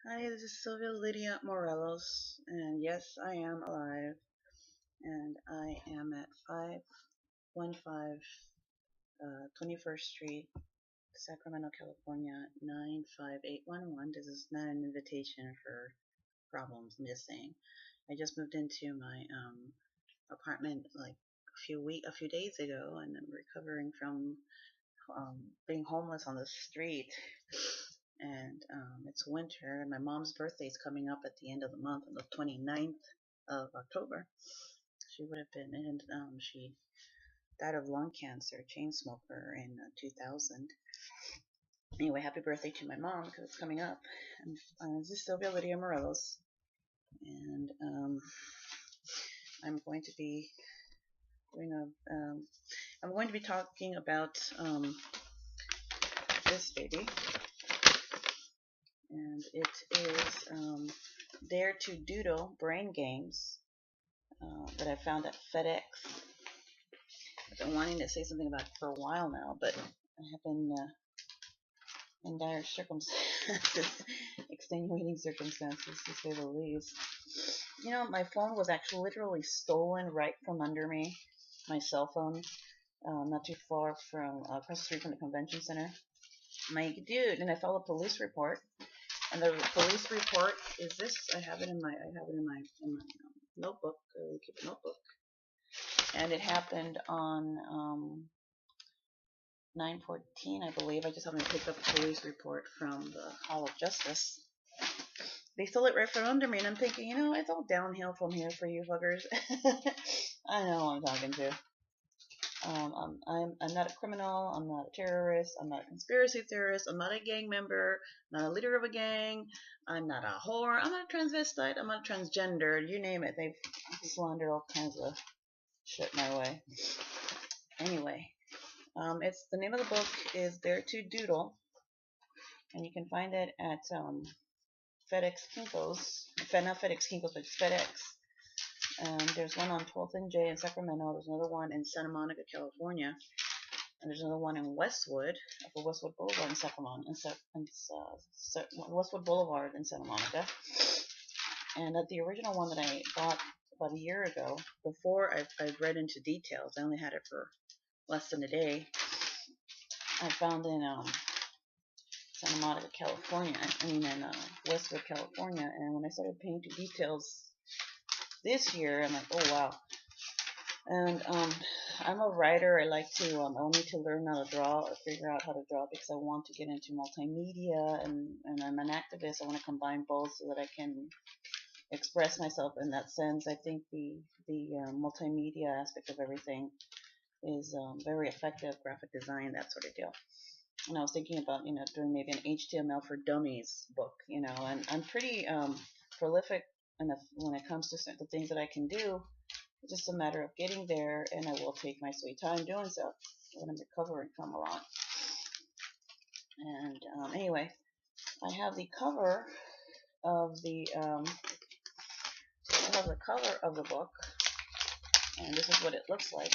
Hi, this is Sylvia Lydia Morelos, and yes, I am alive, and I am at 515 21st Street, Sacramento, California, 95811. This is not an invitation for problems, I'm just saying. I just moved into my apartment like a few days ago, and I'm recovering from being homeless on the street. And it's winter, and my mom's birthday is coming up at the end of the month, on the 29th of October. She would have been, and she died of lung cancer, chain smoker, in 2000. Anyway, happy birthday to my mom because it's coming up. And this is Sylvia Lydia Morelos, and I'm going to be doing a. I'm going to be talking about this baby, and it is Dare to Doodle Brain Games that I found at FedEx. I've been wanting to say something about it for a while now, but I have been in dire circumstances, extenuating circumstances to say the least. You know, my phone was actually literally stolen right from under me. My cell phone, not too far from across the street from the convention center. I'm like, dude, and I filed a police report. And the police report is this. I have it in my notebook. I keep a notebook. And it happened on 9/14, I believe. I just haven't picked up a police report from the Hall of Justice. They stole it right from under me, and I'm thinking, it's all downhill from here for you fuckers. I know who I'm talking to. I'm not a criminal. I'm not a terrorist. I'm not a conspiracy theorist. I'm not a gang member. I'm not a leader of a gang. I'm not a whore. I'm not a transvestite. I'm not transgender. You name it. They've slandered all kinds of shit my way. Anyway, it's the name of the book is Dare to Doodle, and you can find it at FedEx Kinko's. Not FedEx Kinko's, but FedEx. There's one on 12th and J in Sacramento. There's another one in Santa Monica, California, and there's another one in Westwood, for Westwood Boulevard in Sacramento, Westwood Boulevard in Santa Monica. And the original one that I bought about a year ago, before I read into details, I only had it for less than a day. I found in Santa Monica, California. In Westwood, California. And when I started paying into details this year, I'm like, oh wow. And I'm a writer. I like to. I need to learn how to draw or figure out how to draw because I want to get into multimedia, and I'm an activist. I want to combine both so that I can express myself in that sense. I think the multimedia aspect of everything is very effective. Graphic design, that sort of deal. And I was thinking about doing maybe an HTML for Dummies book. And I'm pretty prolific enough when it comes to the things that I can do. It's just a matter of getting there, and I will take my sweet time doing so when I'm recovering from a lot. And anyway, I have the cover of the book, and this is what it looks like.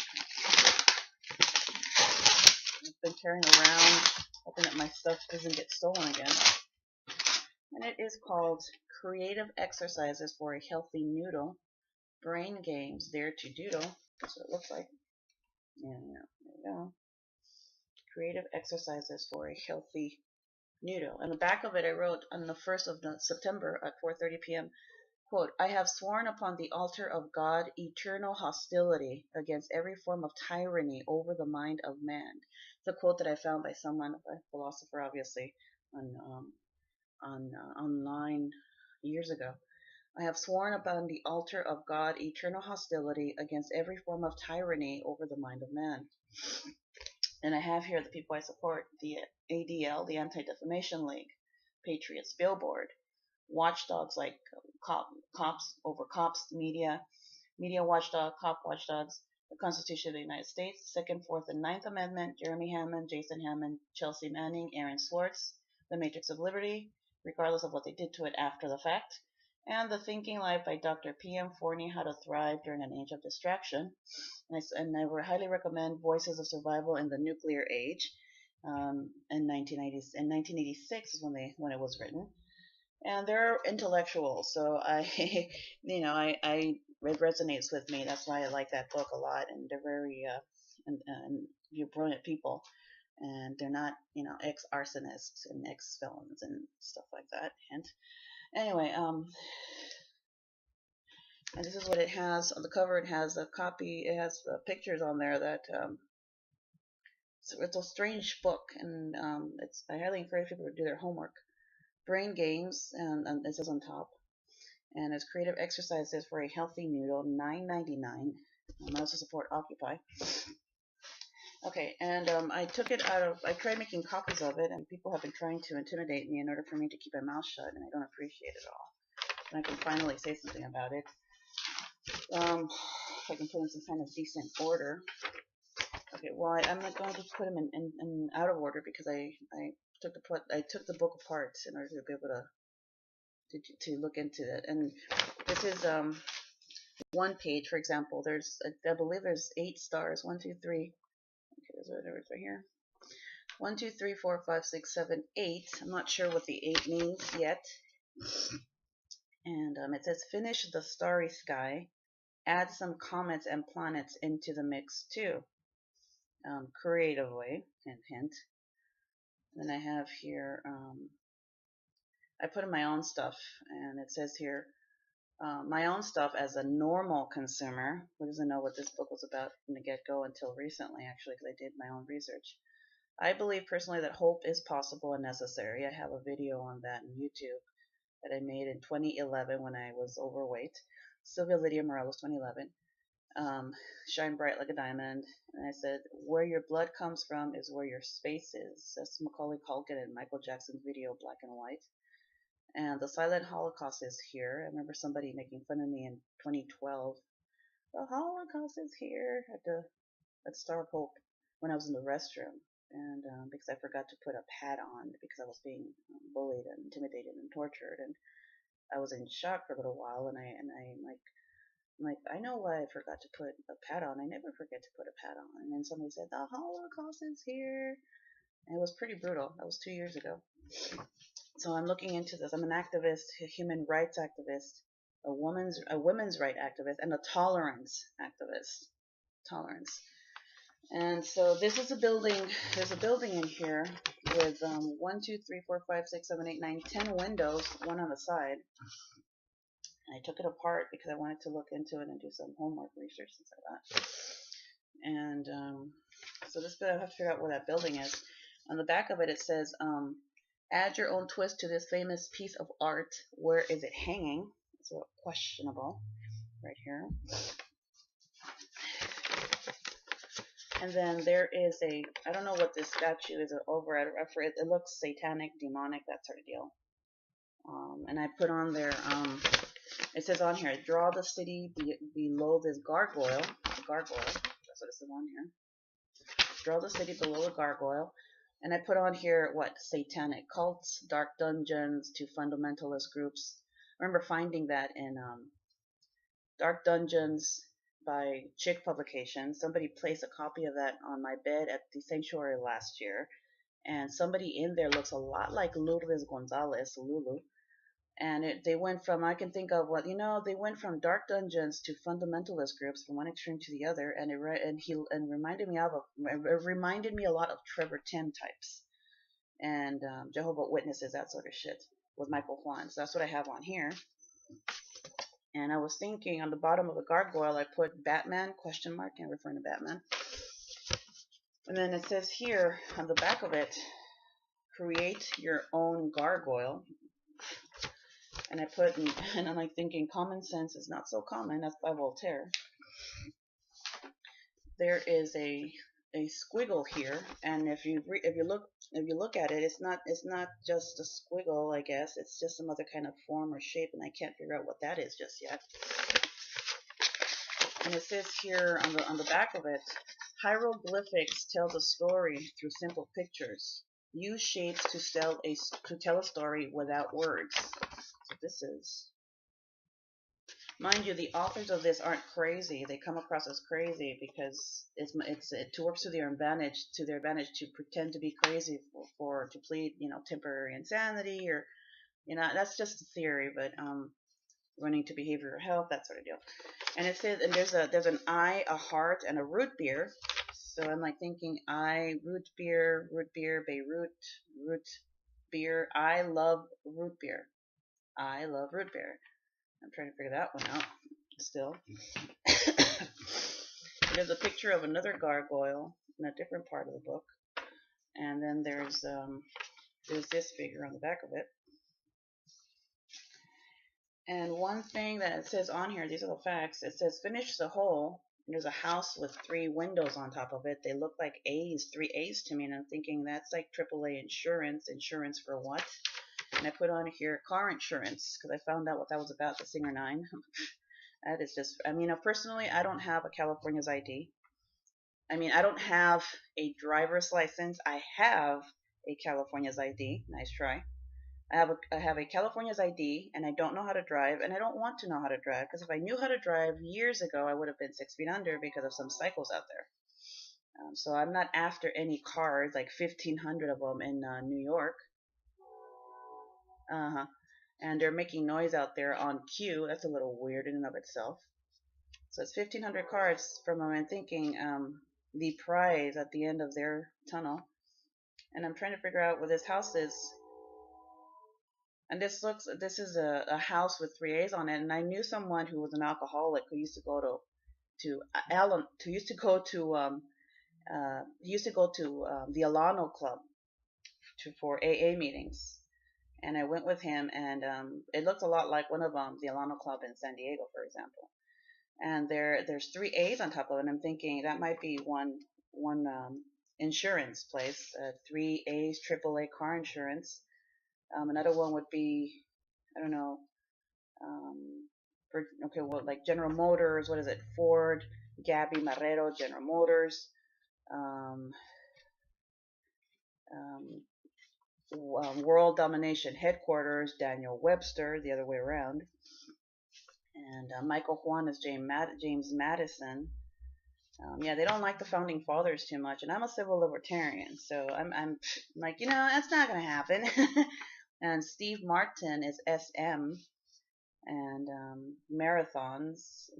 I've been carrying around, hoping that my stuff doesn't get stolen again. And it is called Creative Exercises for a Healthy Noodle. Brain Games Dare to Doodle. That's what it looks like. And there you go. Creative Exercises for a Healthy Noodle. On the back of it, I wrote on the 1st of September at 4:30 p.m. Quote, I have sworn upon the altar of God eternal hostility against every form of tyranny over the mind of man. It's a quote that I found by someone, a philosopher, obviously, online years ago. I have sworn upon the altar of God eternal hostility against every form of tyranny over the mind of man. And I have here the people I support: the ADL, the Anti-Defamation League, Patriots Billboard, watchdogs like cops over cops, media watchdog, cop watchdogs, the Constitution of the United States, Second, Fourth, and Ninth Amendment, Jeremy Hammond, Jason Hammond, Chelsea Manning, Aaron Swartz, the Matrix of Liberty, regardless of what they did to it after the fact, and The Thinking Life by Dr. P.M. Forney, How to Thrive During an Age of Distraction. And I highly recommend Voices of Survival in the Nuclear Age. In 1986 is when it was written. and they're intellectual. So I, it resonates with me. That's why I like that book a lot. And they're very and you're brilliant people, and they're not ex arsonists and ex felons and stuff like that. And anyway, and this is what it has on the cover. It has a copy. It has pictures on there that it's a strange book, and I highly encourage people to do their homework. Brain games, and this is on top, and it's creative exercises for a healthy noodle, $9.99. I also support Occupy. Okay, and I tried making copies of it, and people have been trying to intimidate me in order for me to keep my mouth shut, and I don't appreciate it at all. And I can finally say something about it. If I can put them in some kind of decent order. Okay, well, I'm not going to put them in out of order because I took the book apart in order to be able to look into it. And this is one page, for example. I believe there's 8 stars. 1, 2, 3. Okay, there's right here. 1, 2, 3, 4, 5, 6, 7, 8. I'm not sure what the 8 means yet. And it says finish the starry sky. Add some comets and planets into the mix too. Creatively, hint, hint. Then I have here, I put in my own stuff, and it says here, my own stuff as a normal consumer, who doesn't know what this book was about from the get-go until recently, actually, because I did my own research. I believe personally that hope is possible and necessary. I have a video on that on YouTube that I made in 2011 when I was overweight. Sylvia Lydia Morelos, 2011. Shine bright like a diamond. And I said, where your blood comes from is where your space is. That's Macaulay Culkin and Michael Jackson's video, Black and White. And the silent Holocaust is here. I remember somebody making fun of me in 2012. The Holocaust is here at Star of Hope when I was in the restroom. And because I forgot to put a pad on because I was being bullied and intimidated and tortured. And I was in shock for a little while, and I'm like, I know why I forgot to put a pad on. I never forget to put a pad on. And then somebody said, the Holocaust is here. And it was pretty brutal. That was 2 years ago. So I'm looking into this. I'm an activist, a human rights activist, a women's right activist, and a tolerance activist. Tolerance. And so this is a building. There's a building in here with 1, 2, 3, 4, 5, 6, 7, 8, 9, 10 windows, one on the side. I took it apart because I wanted to look into it and do some homework research and stuff like that. And so this bit, I have to figure out where that building is. On the back of it, it says, add your own twist to this famous piece of art. Where is it hanging? It's a little questionable right here. And then there is I don't know what this statue is over at. It looks satanic, demonic, that sort of deal. And I put on there, it says on here, draw the city below this gargoyle. Gargoyle, that's what it says on here. Draw the city below the gargoyle. And I put on here, satanic cults, dark dungeons to fundamentalist groups. I remember finding that in Dark Dungeons by Chick Publications. Somebody placed a copy of that on my bed at the sanctuary last year. And somebody in there looks a lot like Lourdes Gonzalez, Lulu. And they went from, I can think of they went from dark dungeons to fundamentalist groups from one extreme to the other, and it reminded me a lot of Trevor Tim types, and Jehovah's Witnesses, that sort of shit, with Michael Juan. So that's what I have on here. And I was thinking on the bottom of the gargoyle, I put Batman, question mark, and referring to Batman. And then it says here on the back of it, create your own gargoyle. And I put, and I'm like thinking, common sense is not so common. That's by Voltaire. There is a squiggle here, and if you look at it, it's not just a squiggle. I guess it's just some other kind of form or shape, and I can't figure out what that is just yet. And it says here on the back of it, hieroglyphics tells a story through simple pictures. Use shapes to tell a story without words. So this is, mind you, the authors of this aren't crazy. They come across as crazy because it works to their advantage to pretend to be crazy to plead temporary insanity or That's just a theory, but running to behavioral health, that sort of deal. And it says, and there's an I, a heart, and a root beer. So I'm like thinking I, root beer, Beirut, root beer. I love root beer. I love root beer. I'm trying to figure that one out still. There's a picture of another gargoyle in a different part of the book, and then there's this figure on the back of it. And one thing that it says on here, these are the facts. It says finish the hole. And there's a house with 3 windows on top of it. They look like A's, 3 A's to me, and I'm thinking that's like AAA insurance. Insurance for what? And I put on here car insurance because I found out what that was about, the Singer 9. That is just, personally, I don't have a California's ID. I don't have a driver's license. I have a California's ID. Nice try. I have a California's ID, and I don't know how to drive, and I don't want to know how to drive, because if I knew how to drive years ago, I would have been 6 feet under because of some cycles out there. So I'm not after any cars, like 1,500 of them in New York. And they're making noise out there on cue. That's a little weird in and of itself. So it's 1,500 cars from them, and thinking the prize at the end of their tunnel. And I'm trying to figure out where this house is. And this is a house with 3 A's on it. And I knew someone who was an alcoholic who used to go to the Alano Club for AA meetings. And I went with him, and it looked a lot like one of the Alano Club in San Diego, for example. And there's 3 A's on top of it. And I'm thinking that might be one insurance place, 3 A's, AAA car insurance. Another one would be, I don't know, like General Motors. What is it? Ford, Gabby Marrero, General Motors. World Domination Headquarters, Daniel Webster, the other way around. And Michael Juan is James Madison. They don't like the founding fathers too much, and I'm a civil libertarian, so I'm like, that's not gonna happen. And Steve Martin is SM, and marathons.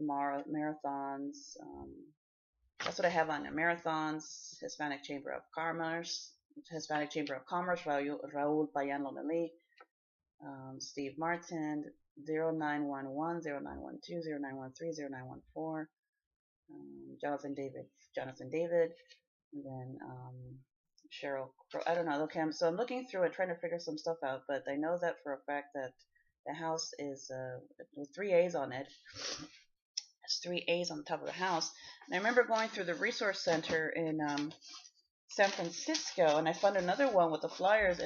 That's what I have on there. Marathons, Hispanic Chamber of Commerce, Raul Payan Lomelí, Steve Martin, 0911, 0912, 0913, 0914. Jonathan David, and then Cheryl. I don't know. Okay, so I'm looking through it, trying to figure some stuff out. But I know that for a fact that the house is with 3 A's on it. It's 3 A's on the top of the house. And I remember going through the resource center in San Francisco, and I found another one with the flyers.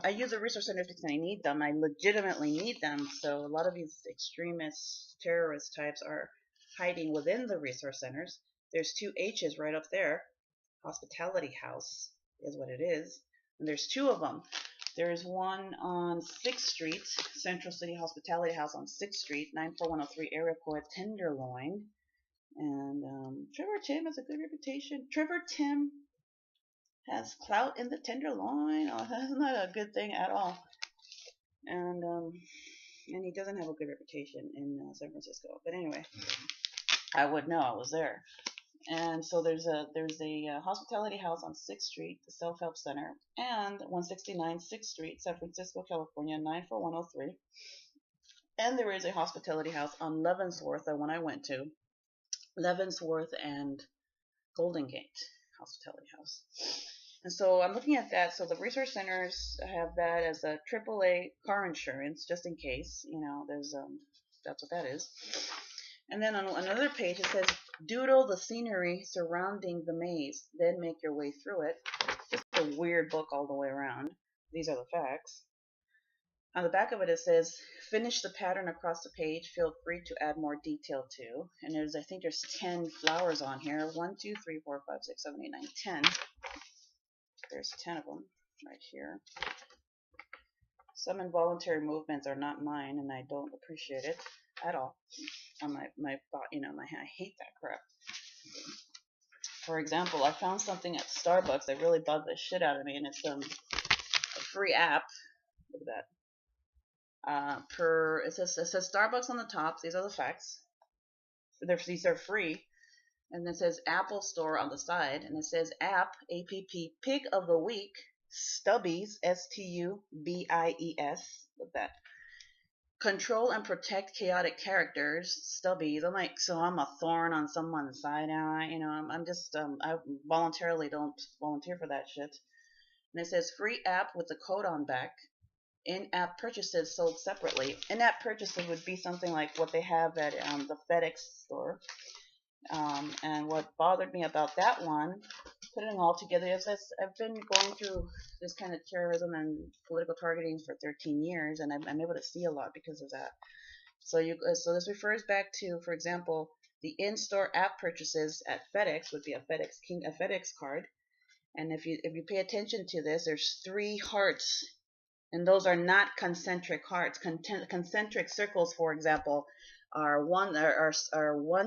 I use the resource centers because I need them. I legitimately need them. So a lot of these extremist terrorist types are hiding within the resource centers. There's 2 H's right up there. Hospitality House is what it is. And there's 2 of them. There's one on 6th Street, Central City Hospitality House on 6th Street, 94103 area code Tenderloin. And Trevor Tim has a good reputation. Trevor Tim has clout in the Tenderloin. Oh, that's not a good thing at all. And he doesn't have a good reputation in San Francisco. But anyway, I would know. I was there. And so there's a hospitality house on 6th Street, the Self-Help Center, and 169 6th Street, San Francisco, California, 94103. And there is a hospitality house on Leavenworth, the one I went to, Leavenworth and Golden Gate Hospitality House. And so I'm looking at that. So the resource centers have that as a AAA car insurance, just in case, there's that's what that is. And then on another page it says, doodle the scenery surrounding the maze, then make your way through it. Just a weird book all the way around. These are the facts. On the back of it, it says, finish the pattern across the page. Feel free to add more detail too. And I think there's 10 flowers on here. 1, 2, 3, 4, 5, 6, 7, 8, 9, 10. There's 10 of them right here. Some involuntary movements are not mine, and I don't appreciate it at all. On my I hate that crap. For example, I found something at Starbucks that really bugged the shit out of me, and it's a free app. Look at that. It says Starbucks on the top. These are the facts. These are free. And then it says Apple Store on the side, and it says app pick of the week, Stubbies, Stubies, with that. Control and protect chaotic characters, Stubbies. I'm like, so I'm a thorn on someone's side now. I'm just I voluntarily don't volunteer for that shit. And it says free app with the code on back. In-app purchases sold separately. In-app purchases would be something like what they have at the FedEx store. And what bothered me about that one, putting it all together, is I've been going through this kind of terrorism and political targeting for 13 years, and I'm able to see a lot because of that. So this refers back to, for example, the in-store app purchases at FedEx would be a FedEx card, and if you pay attention to this, there's 3 hearts, and those are not concentric hearts. Concentric circles, for example, are one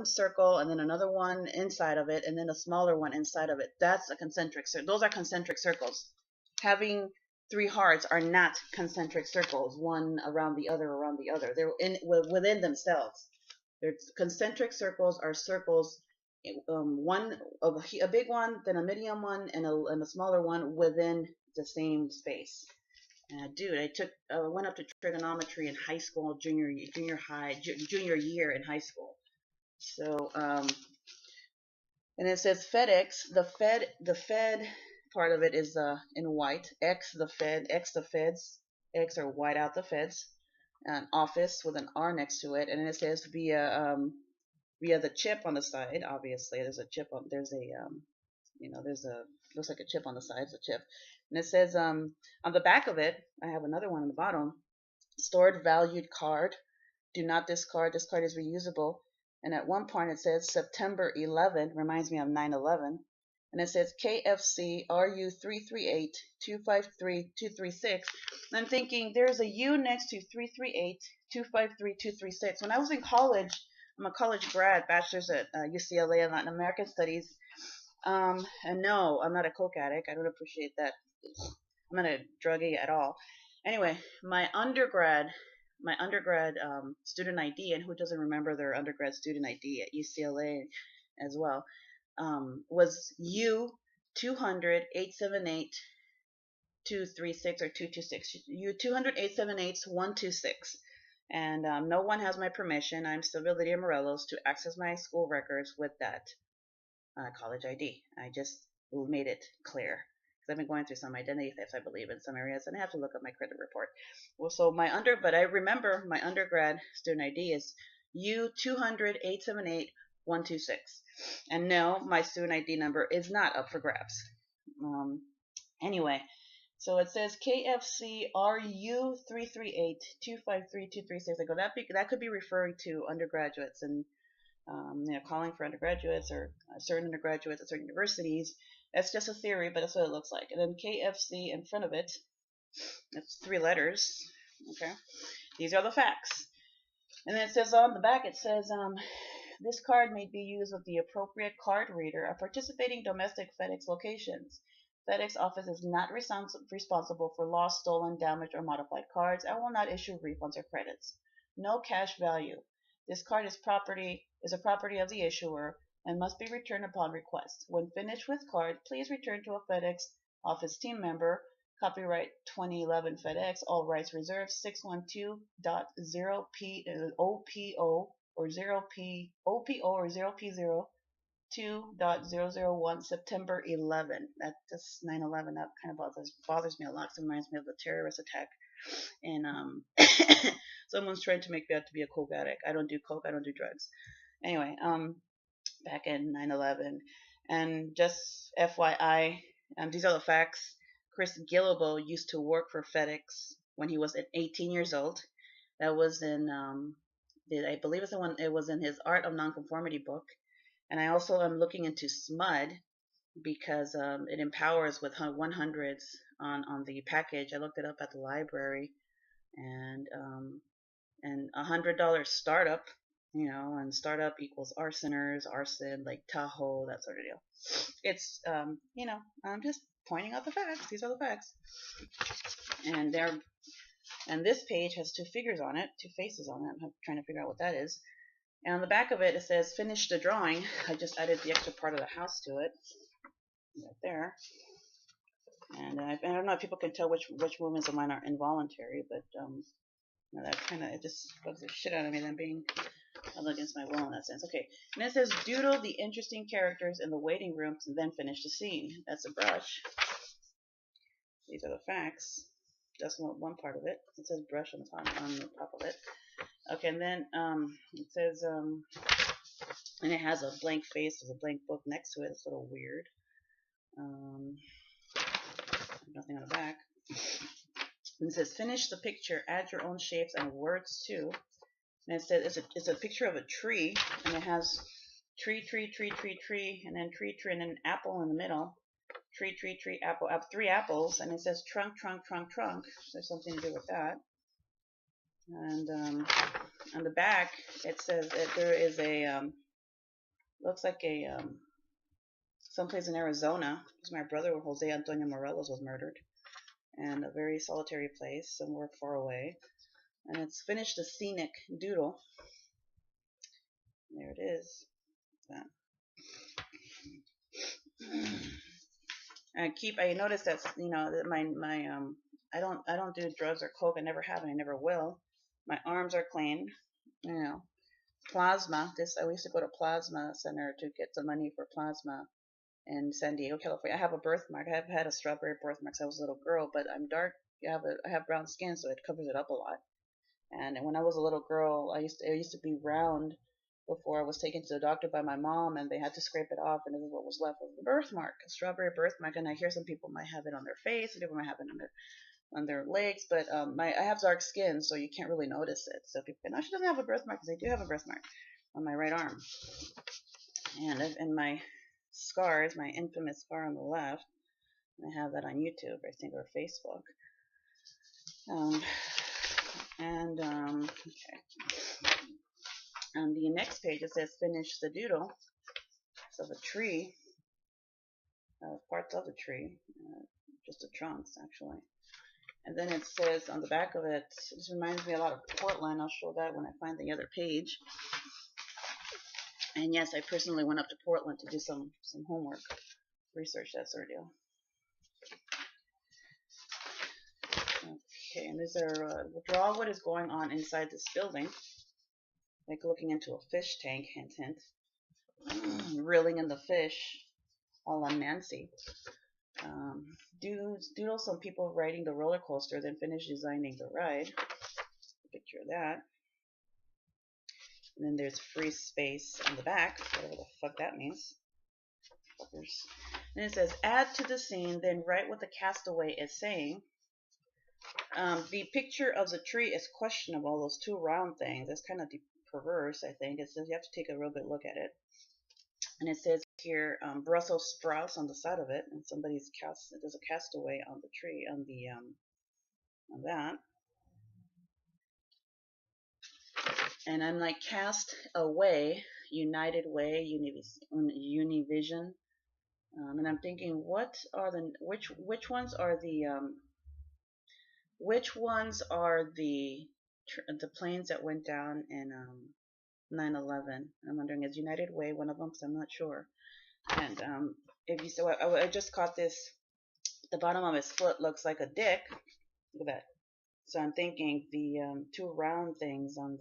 circle and then another one inside of it and then a smaller one inside of it. That's a concentric circle. Those are concentric circles. Having 3 hearts are not concentric circles, one around the other around the other. They're within themselves. Concentric circles are circles, one of a big one, then a medium one, and a smaller one within the same space. Dude, I went up to trigonometry in high school, junior year in high school. So, and it says FedEx. The Fed part of it is in white. X the feds. X are white out the feds. An office with an R next to it, and then it says via the chip on the side. Obviously, there's looks like a chip on the side. It's a chip. And it says on the back of it, I have another one on the bottom, stored valued card. Do not discard. This card is reusable. And at one point it says September 11, reminds me of 9/11. And it says KFC RU338 253 236. And I'm thinking there's a U next to 338 253 236. When I was in college, I'm a college grad, bachelor's at UCLA in Latin American Studies. And no, I'm not a coke addict. I don't appreciate that. I'm not a druggie at all. Anyway, my undergrad student ID, and who doesn't remember their undergrad student ID at UCLA as well, was U 200 878 236 or 226. U 200 878 126. And no one has my permission. I'm Sylvia Lydia Morelos to access my school records with that college ID. I just made it clear because I've been going through some identity thefts, I believe, in some areas, and I have to look up my credit report. Well, so but I remember my undergrad student ID is U 200 878 126, and no, my student ID number is not up for grabs. Anyway, so it says KFC RU 338 253 236. I go, that could be referring to undergraduates and calling for undergraduates or certain undergraduates at certain universities. That's just a theory, but that's what it looks like. And then KFC in front of it, it's 3 letters. Okay, these are the facts. And then it says on the back, it says, this card may be used with the appropriate card reader at participating domestic FedEx locations. FedEx office is not responsible for lost, stolen, damaged, or modified cards and will not issue refunds or credits. No cash value. This card is a property of the issuer and must be returned upon request. When finished with card, please return to a FedEx office team member. Copyright 2011 FedEx, all rights reserved, 612.0P0 or 0P OPO or 0P0 2.001 September 11. That just 9/11. That kind of bothers me a lot. It reminds me of the terrorist attack, and someone's trying to make me out to be a coke addict. I don't do coke. I don't do drugs. Anyway, back in 9/11, and just FYI, these are the facts. Chris Gillibo used to work for FedEx when he was 18 years old. That was in I believe it was in his Art of Nonconformity book. And I also am looking into SMUD because it empowers with 100s on the package. I looked it up at the library, and $100 startup, and startup equals arsoners, arson, like Tahoe, that sort of deal. It's I'm just pointing out the facts. These are the facts, and And this page has two figures on it, two faces on it. I'm trying to figure out what that is. And on the back of it, it says, finish the drawing. I just added the extra part of the house to it. Right there. And I don't know if people can tell which movements of mine are involuntary, but that kind of, it just bugs the shit out of me, them being held against my will in that sense. Okay, and it says, doodle the interesting characters in the waiting rooms and then finish the scene. That's a brush. These are the facts. That's one part of it. It says brush on the top of it. Okay, and then it says, and it has a blank face. There's a blank book next to it. It's a little weird. Nothing on the back. And it says, finish the picture. Add your own shapes and words too. And it says it's a picture of a tree, and it has tree, and then tree, and then apple in the middle. Tree, apple, three apples, and it says trunk. There's something to do with that. And on the back, it says that there is a looks like a someplace in Arizona, because my brother Jose Antonio Morelos was murdered, and a very solitary place somewhere far away. And it's finished the scenic doodle. There it is. I noticed that, that my I don't do drugs or coke. I never have and I never will. My arms are clean. Plasma. I used to go to Plasma Center to get some money for plasma in San Diego, California. I have a birthmark. I have had a strawberry birthmark since I was a little girl, but I'm dark. I have brown skin, so it covers it up a lot. And when I was a little girl, I used to be round before I was taken to the doctor by my mom, and they had to scrape it off, and this is what was left of the birthmark, a strawberry birthmark. And I hear some people might have it on their face, some people might have it on their legs, but I have dark skin, so you can't really notice it. So people go, no, she doesn't have a birthmark, because I do have a birthmark on my right arm. And my scars, my infamous scar on the left, and I have that on YouTube, I think, or Facebook. Okay. On the next page, it says finish the doodle. So the tree, parts of the tree, just the trunks actually. And then it says on the back of it, this reminds me a lot of Portland. I'll show that when I find the other page. And yes, I personally went up to Portland to do some homework, research, that sort of deal. Okay, and these are draw what is going on inside this building. Like looking into a fish tank, hint, hint. Reeling in the fish, a la Nancy. Doodle some people riding the roller coaster, then finish designing the ride. Picture of that. And then there's free space on the back, whatever the fuck that means. Fuckers. And it says, add to the scene, then write what the castaway is saying. The picture of the tree is questionable, those two round things. That's kind of perverse, I think. It says you have to take a real good look at it. And it says here, Brussels sprouts on the side of it, and there's a castaway on the tree, on that. And I'm like, cast away, United Way, Univision. And I'm thinking, which ones are the planes that went down in 9/11? I'm wondering, is United Way one of them? Because I'm not sure. And if you saw, I just caught this. The bottom of his foot looks like a dick. Look at that. So I'm thinking the two round things on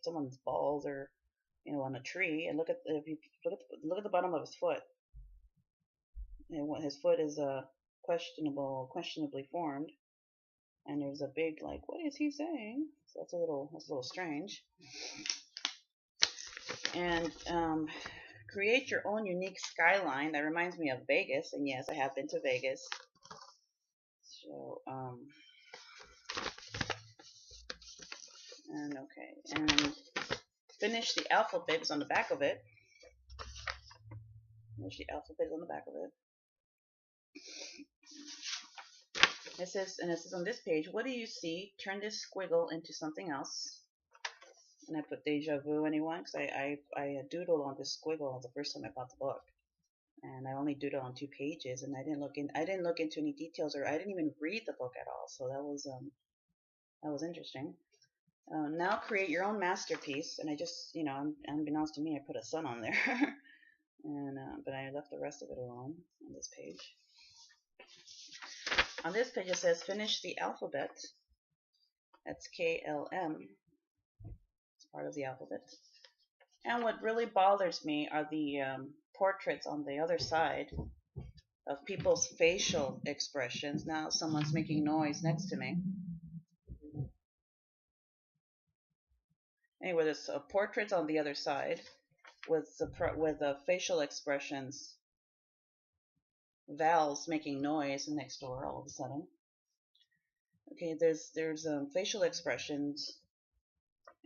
someone's balls, or on a tree. And look at the bottom of his foot. And his foot is questionably formed. And there's a big, like, what is he saying? So that's a little strange. And create your own unique skyline. That reminds me of Vegas, and yes, I have been to Vegas. So and finish the alphabet is on the back of it. Finish the alphabet on the back of it. It says on this page, what do you see? Turn this squiggle into something else. And I put deja vu, anyone? Because I doodled on this squiggle the first time I bought the book, and I only doodled on 2 pages, and I didn't look into any details, or I didn't even read the book at all. So that was That was interesting. Now create your own masterpiece. And I just, unbeknownst to me, I put a sun on there. And but I left the rest of it alone on this page. On this page it says finish the alphabet. That's KLM. It's part of the alphabet. And what really bothers me are the portraits on the other side of people's facial expressions. Now someone's making noise next to me. Anyway, there's portraits on the other side with facial expressions. Val's making noise next door all of a sudden. Okay, there's facial expressions,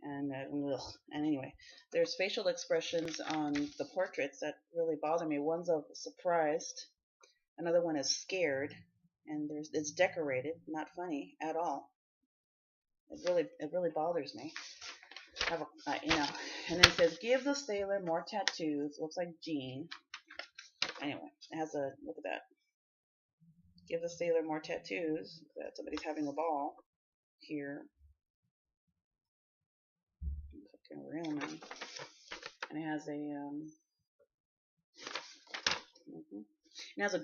and anyway, there's facial expressions on the portraits that really bother me. One's of surprised, another one is scared, and it's decorated, not funny at all. It really bothers me. I have and it says give the sailor more tattoos. Looks like Jean. Anyway, it has a look at that. Give the sailor more tattoos. That somebody's having a ball here. Real now. And it has a it has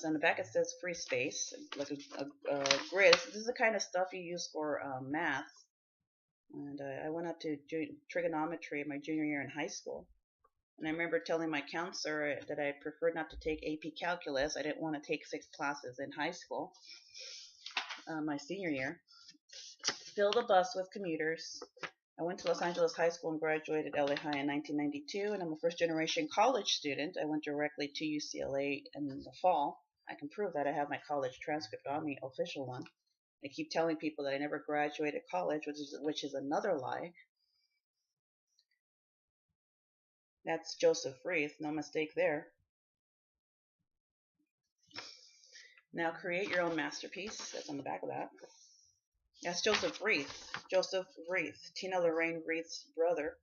on the back it says free space, like a grid. This is the kind of stuff you use for math. And I went up to trigonometry my junior year in high school. And I remember telling my counselor that I preferred not to take AP Calculus. I didn't want to take 6 classes in high school. My senior year. Filled a bus with commuters. I went to Los Angeles High School and graduated LA High in 1992, and I'm a first-generation college student. I went directly to UCLA in the fall. I can prove that. I have my college transcript on me, official one. I keep telling people that I never graduated college, which is another lie. That's Joseph Reith, no mistake there. Now create your own masterpiece. That's on the back of that. That's Joseph Reith. Joseph Reith, Tina Lorraine Reith's brother.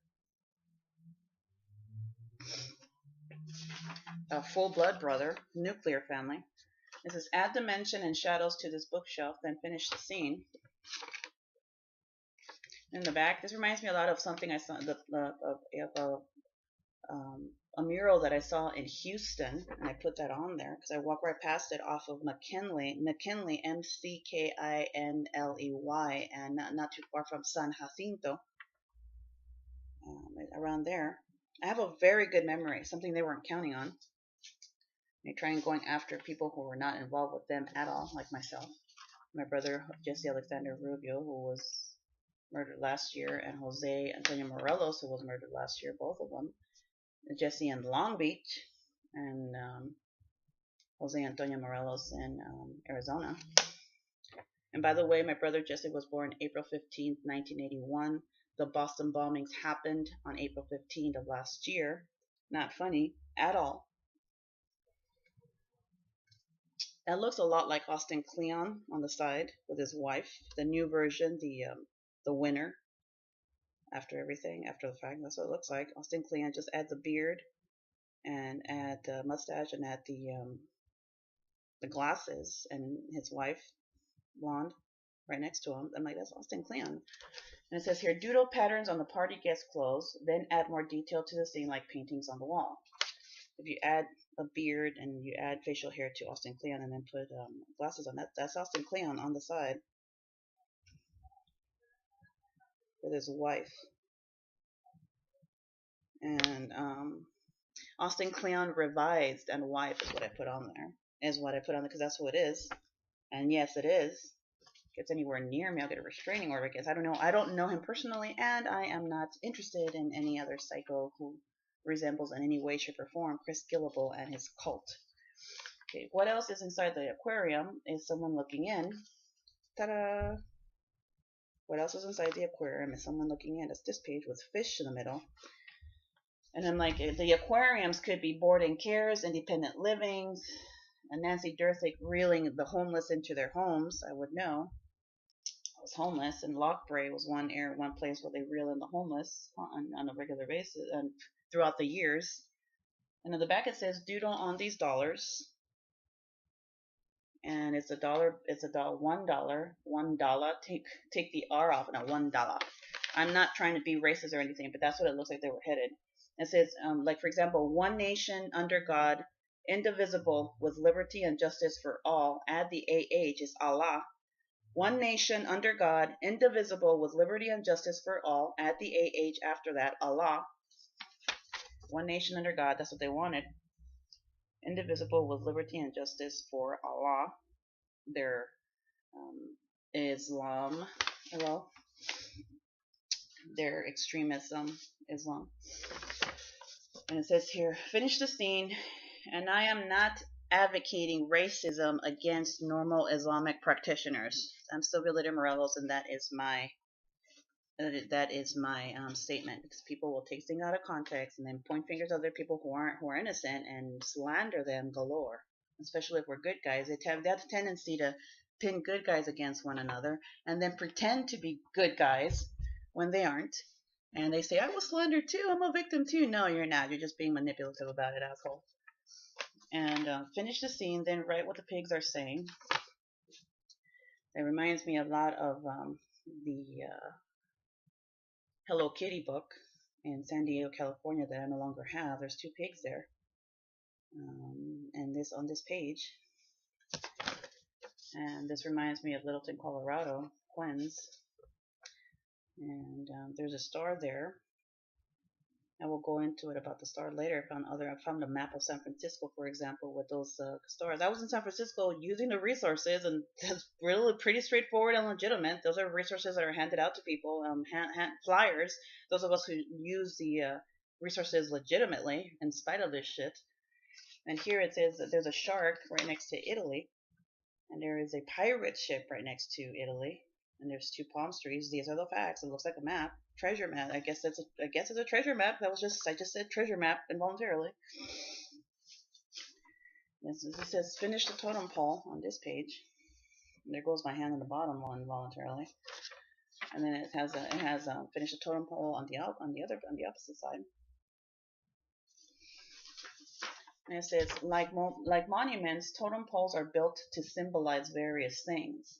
A full-blood brother, nuclear family. It says add dimension and shadows to this bookshelf, then finish the scene. In the back, this reminds me a lot of something I saw a mural that I saw in Houston, and I put that on there because I walked right past it off of McKinley, McKinley, and not too far from San Jacinto, around there. I have a very good memory, something they weren't counting on. They trying going after people who were not involved with them at all, like myself. My brother Jesse Alexander Rubio, who was murdered last year, and Jose Antonio Morelos, who was murdered last year, both of them. Jesse in Long Beach, and Jose Antonio Morelos in Arizona. And by the way, my brother Jesse was born April 15th, 1981. The Boston bombings happened on April 15th of last year. Not funny at all. That looks a lot like Austin Kleon on the side with his wife. The new version, the winner. After everything, after the fact, that's what it looks like. Austin Kleon just add the beard and add the mustache and add the glasses, and his wife, blonde, right next to him. I'm like, that's Austin Kleon. And it says here, doodle patterns on the party guest clothes, then add more detail to the scene like paintings on the wall. If you add a beard and you add facial hair to Austin Kleon and then put glasses on, that's Austin Kleon on the side with his wife. And Austin Kleon revised and wife is what I put on there. Is what I put on there because that's who it is. And yes, it is. If gets anywhere near me, I'll get a restraining order because I don't know him personally, and I am not interested in any other psycho who resembles in any way, shape, or form Chris Gillable and his cult. Okay, what else is inside the aquarium? Is someone looking in? Ta-da! What else is inside the aquarium? Is someone looking in? It's this page with fish in the middle. And I'm like, the aquariums could be boarding cares, independent livings, and Nancy Durthik reeling the homeless into their homes. I would know. I was homeless, and Lockbray was one place where they reel in the homeless on a regular basis and throughout the years. And on the back it says, doodle on these dollars. and it's $1. It's $1. Take the R off, no, $1. I'm not trying to be racist or anything, but that's what it looks like they were headed. It says, like for example, one nation under God, indivisible, with liberty and justice for all. Add the AH is Allah. One nation under God, indivisible, with liberty and justice for all. Add the AH after that, Allah. One nation under God, that's what they wanted. Indivisible, with liberty and justice for Allah. Their Islam, well, their extremism, Islam. And it says here, finish the scene, and I am not advocating racism against normal Islamic practitioners. I'm Sylvia Lydia Morelos, and that is my statement, because people will take things out of context and then point fingers at other people who are innocent and slander them galore. Especially if we're good guys, they have that tendency to pin good guys against one another and then pretend to be good guys when they aren't. And they say, I was slandered too, I'm a victim too. No, you're not. You're just being manipulative about it, asshole. And finish the scene, then write what the pigs are saying. It reminds me a lot of the Hello Kitty book in San Diego, California that I no longer have. There's 2 pigs there. And this on this page. And this reminds me of Littleton, Colorado, Quins. And there's a star there. I will go into it about the star later. I found a map of San Francisco, for example, with those stars. I was in San Francisco using the resources, and that's really pretty straightforward and legitimate. Those are resources that are handed out to people, flyers. Those of us who use the resources legitimately, in spite of this shit. And here it says that there's a shark right next to Italy, and there is a pirate ship right next to Italy. And there's 2 palm trees. These are the facts. It looks like a map, treasure map. I guess it's a treasure map. I just said treasure map involuntarily. It says finish the totem pole on this page. And there goes my hand on the bottom one involuntarily. And then it has finish the totem pole on the opposite side. And it says like monuments, totem poles are built to symbolize various things.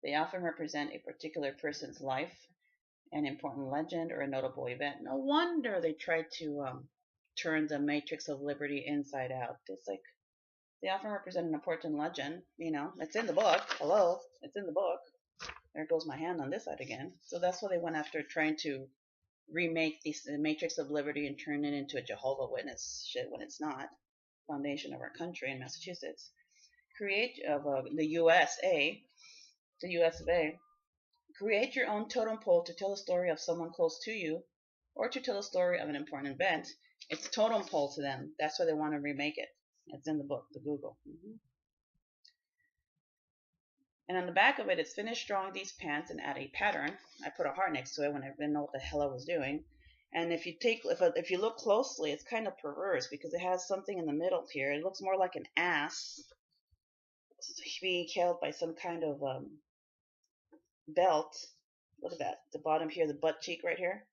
They often represent a particular person's life, an important legend, or a notable event. No wonder they tried to turn the Matrix of Liberty inside out. It's like they often represent an important legend. You know, it's in the book. Hello, it's in the book. There goes my hand on this side again. So that's what they went after, trying to remake the Matrix of Liberty and turn it into a Jehovah's Witness shit when it's not. Foundation of our country in Massachusetts. The USA. The US of A. Create your own totem pole to tell a story of someone close to you, or to tell a story of an important event. It's totem pole to them. That's why they want to remake it. It's in the book, the Google. And on the back of it, it's finish drawing these pants and add a pattern. I put a heart next to it when I didn't know what the hell I was doing. And if you look closely, it's kind of perverse because it has something in the middle here. It looks more like an ass being held by some kind of belt. Look at that, the bottom here, the butt cheek right here,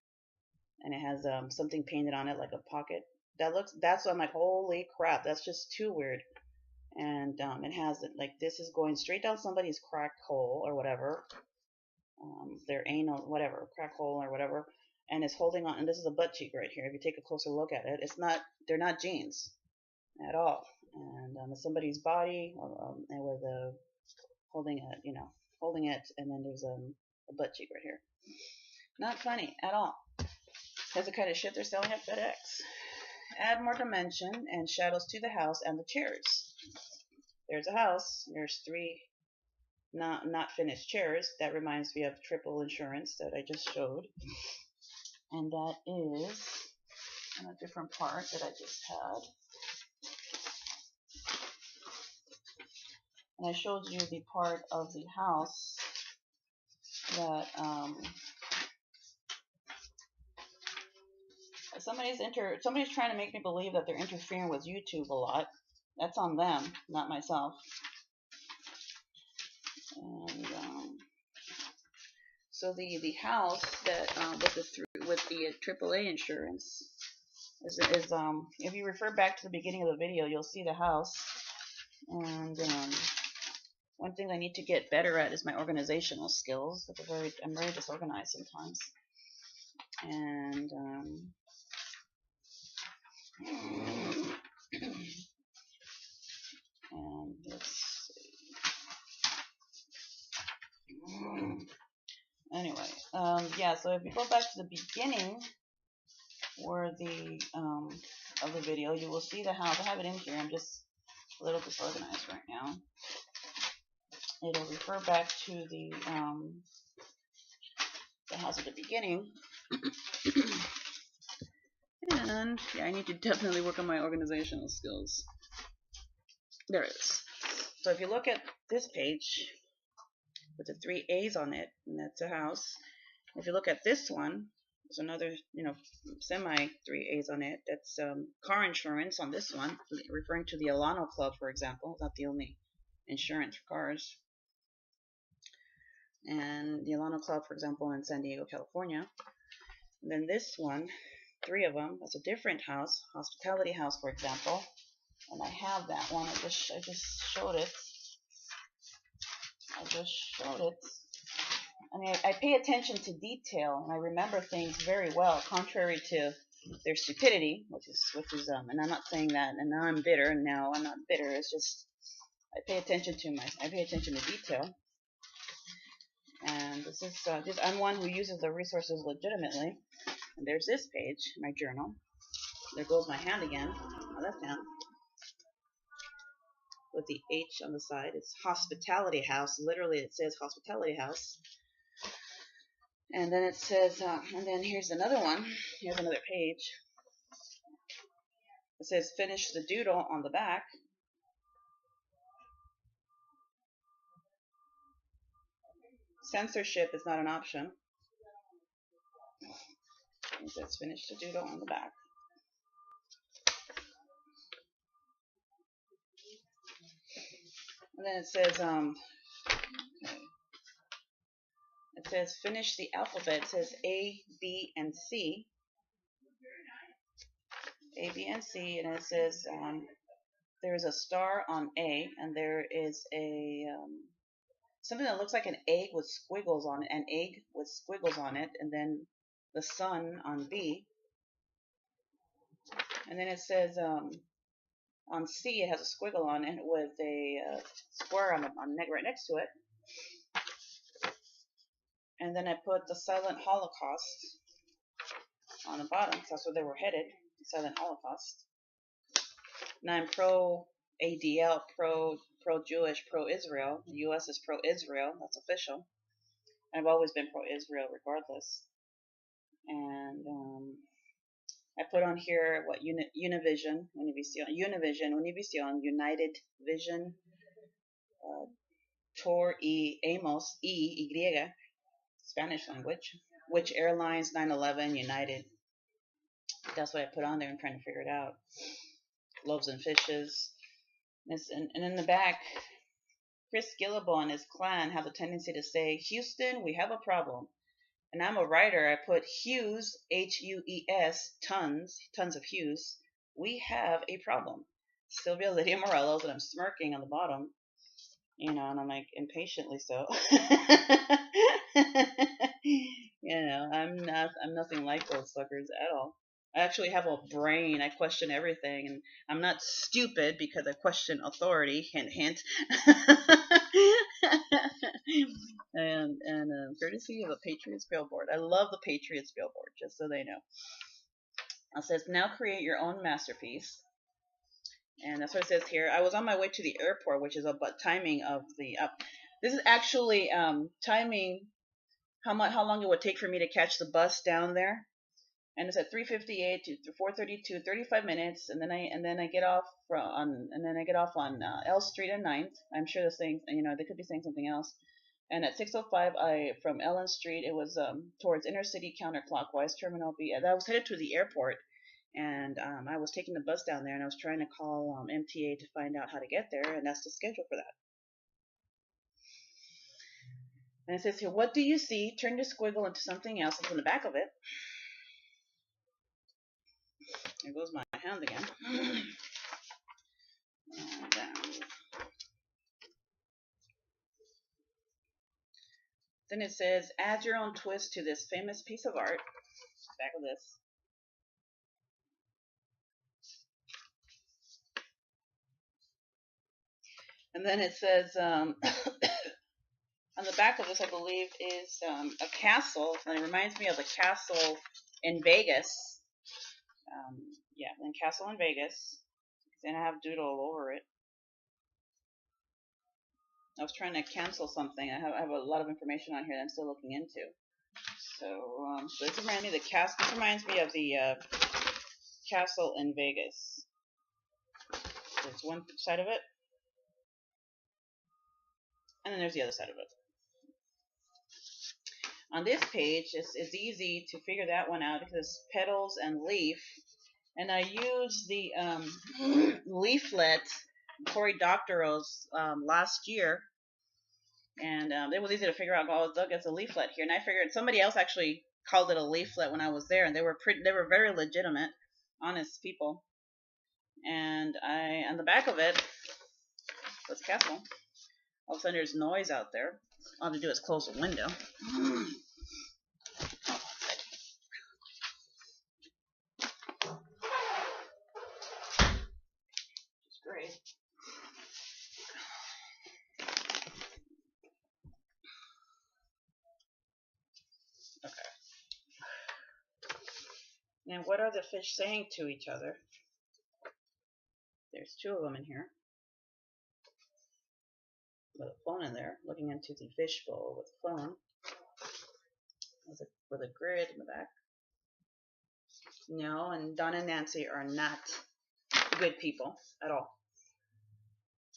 and it has something painted on it like a pocket. That's why I'm like, holy crap, that's just too weird. And it has it like this is going straight down somebody's crack hole or whatever, their anal whatever crack hole or whatever, and it's holding on. And this is a butt cheek right here. If you take a closer look at it, they're not jeans at all. And it's somebody's body, and with holding it, and then there's a butt cheek right here. Not funny at all. That's the kind of shit they're selling at FedEx. Add more dimension and shadows to the house and the chairs. There's a house. There's 3 not finished chairs. That reminds me of triple insurance that I just showed. And that is on a different part that I just had. And I showed you the part of the house that somebody's trying to make me believe that they're interfering with YouTube a lot. That's on them, not myself. And so the house that with the AAA insurance is if you refer back to the beginning of the video, you'll see the house. And One thing I need to get better at is my organizational skills. I'm very disorganized sometimes. And and let's see. Anyway, yeah. So if you go back to the beginning, where of the video, you will see the house. I have it in here. I'm just a little disorganized right now. It'll refer back to the house at the beginning. And yeah, I need to definitely work on my organizational skills. There it is. So if you look at this page with the 3 A's on it, and that's a house. If you look at this one, there's another, semi 3 A's on it. That's car insurance on this one, referring to the Alano Club, for example. It's not the only insurance for cars. And the Alano Club, for example, in San Diego, California. And then this one, 3 of them, that's a different house, hospitality house, for example. And I have that one. I just showed it. I mean, I pay attention to detail, and I remember things very well, contrary to their stupidity, which is, and I'm not saying that, and now I'm bitter, and now I'm not bitter. It's just I pay attention to detail, and this is I'm one who uses the resources legitimately. And there's this page, my journal. There goes my hand again, my left hand, with the H on the side. It's hospitality house. Literally, it says hospitality house. And then it says, and then here's another one. Here's another page. It says finish the doodle on the back. Censorship is not an option. It says finish the doodle on the back. And then it says, it says finish the alphabet. It says A, B, and C. A, B, and C, and it says there is a star on A, and there is a something that looks like an egg with squiggles on it, and then the sun on B. And then it says on C, it has a squiggle on it with a square on right next to it. And then I put the silent Holocaust on the bottom, because that's where they were headed, the silent Holocaust. And I'm pro-ADL, pro-Jewish, pro-Israel. The U.S. is pro-Israel. That's official. And I've always been pro-Israel regardless. And I put on here what Univision, United Vision, Tor y Amos, Y, Spanish language, which airlines, 9/11, United. That's what I put on there. I'm trying to figure it out. Loaves and fishes. And in the back, Chris Gillibo and his clan have a tendency to say, Houston, we have a problem. And I'm a writer. I put Hughes, Hues, tons of Hughes. We have a problem. Sylvia Lydia Morelos, and I'm smirking on the bottom, and I'm like impatiently so. I'm nothing like those suckers at all. I actually have a brain. I question everything, and I'm not stupid because I question authority. Hint, hint. and courtesy of the Patriots billboard. I love the Patriots billboard, just so they know. It says, now create your own masterpiece. And that's what it says here. I was on my way to the airport, which is about timing of the this is actually timing how long it would take for me to catch the bus down there. And it's at 3:58 to 4:32, 35 minutes, and then I get off on L Street and 9th. I'm sure this thing, they could be saying something else. And at 6:05, from Ellen Street, it was towards Intercity counterclockwise, Terminal B. I was headed to the airport, and I was taking the bus down there, and I was trying to call MTA to find out how to get there, and that's the schedule for that. And it says here, what do you see? Turn the squiggle into something else. It's in the back of it. There goes my hand again. And Then it says, add your own twist to this famous piece of art. Back of this. And then it says, on the back of this, I believe, is a castle. And it reminds me of the castle in Vegas. Yeah, the castle in Vegas. And I have Doodle all over it. I was trying to cancel something. I have a lot of information on here that I'm still looking into. So, this reminds me of the castle. This reminds me of the castle in Vegas. There's one side of it, and then there's the other side of it. On this page, it's easy to figure that one out because it's petals and leaf. And I used the leaflet, Cory Doctorow's last year. And it was easy to figure out, oh, look, it's a leaflet here. And I figured somebody else actually called it a leaflet when I was there. And they were very legitimate, honest people. And on the back of it was castle. All of a sudden there's noise out there. All I have to do is close the window. It's great. Okay. Now, what are the fish saying to each other? There's two of them in here. With a phone in there, looking into the fish bowl with a phone. With a grid in the back. No, and Don and Nancy are not good people at all.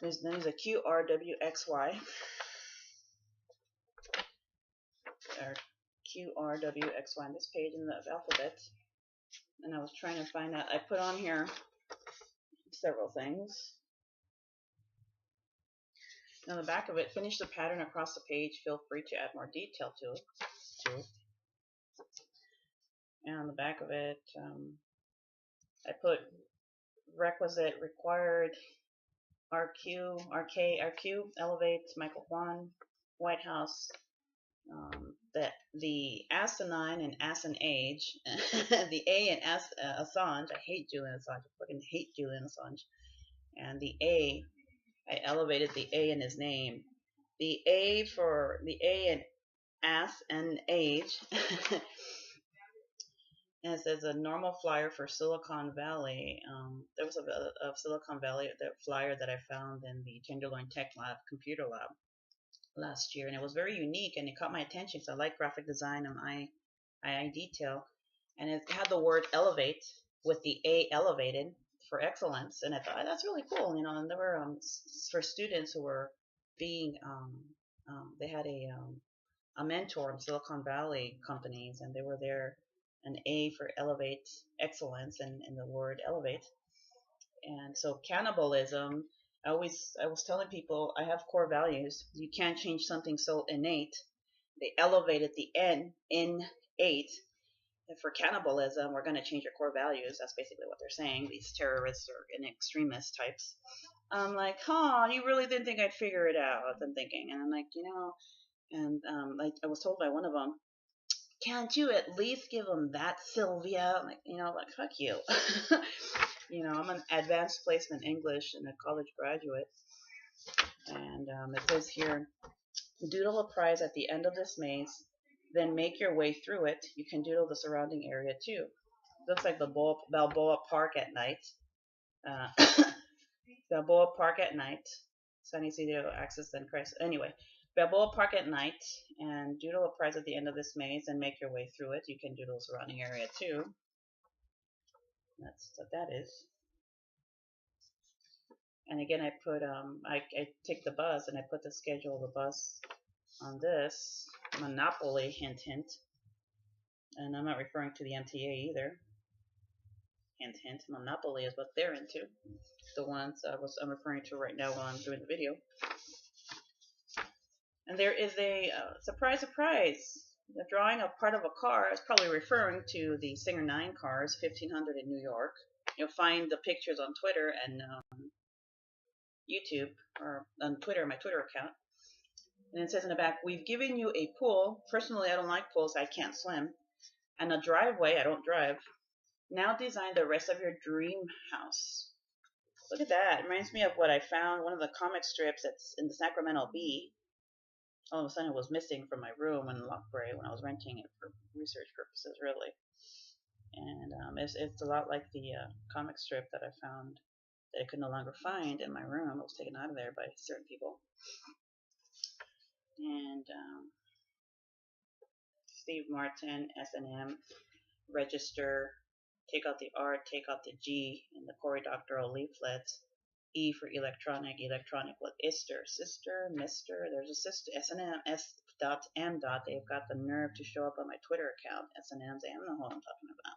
There's a QRWXY. Or QRWXY on this page in the alphabet. And I was trying to find out. I put on here several things. On the back of it, finish the pattern across the page. Feel free to add more detail to it. And on the back of it, I put requisite, required, RQ, Elevate, Michael Juan, White House, that the asinine and asin age, the A and Assange. I hate Julian Assange. I fucking hate Julian Assange. And the A, I elevated the A in his name. The A and ass and age. And it says a normal flyer for Silicon Valley. There was a Silicon Valley flyer that I found in the Tenderloin Tech Lab, computer lab, last year, and it was very unique, and it caught my attention because I like graphic design and eye detail, and it had the word elevate with the A elevated for excellence, and I thought, oh, that's really cool, you know. And there were for students who were being they had a mentor in Silicon Valley companies, and they were there. An A for elevate, excellence, and the word elevate. And so cannibalism, I was telling people I have core values. You can't change something so innate. They elevated the N in 8. And for cannibalism, we're going to change your core values. That's basically what they're saying, these terrorists and extremist types. I'm like, you really didn't think I'd figure it out, I'm thinking. And I'm like, and like I was told by one of them, can't you at least give them that, Sylvia? Like, fuck you. I'm an advanced placement English and a college graduate. And it says here, doodle a prize at the end of this maze, then make your way through it. You can doodle the surrounding area too. Looks like Balboa Park at night. Balboa Park at night. Sunny Cedar Access and Christ. Anyway. Balboa Park at night, and doodle a prize at the end of this maze and make your way through it. You can doodle the surrounding area too. That's what that is. And again, I put I take the bus and I put the schedule of the bus on this. Monopoly, hint hint. And I'm not referring to the MTA either. Hint hint. Monopoly is what they're into. The ones I'm referring to right now while I'm doing the video. And there is a surprise, the drawing of part of a car. Is probably referring to the Singer 9 cars, 1500 in New York. You'll find the pictures on Twitter and YouTube, or on Twitter, my Twitter account. And it says in the back, we've given you a pool. Personally, I don't like pools. I can't swim. And a driveway. I don't drive. Now design the rest of your dream house. Look at that. It reminds me of what I found, one of the comic strips that's in the Sacramento Bee. All of a sudden it was missing from my room in Lockbray when I was renting it for research purposes, really. And it's a lot like the comic strip that I found that I could no longer find in my room. It was taken out of there by certain people. And Steve Martin, S&M, register, take out the R, take out the G in the Cory Doctorow leaflets. E for electronic, electronic with Ister, sister, mister. There's a sister, S&M, S dot M dot. They've got the nerve to show up on my Twitter account, S&M's. I don't know what I'm talking about.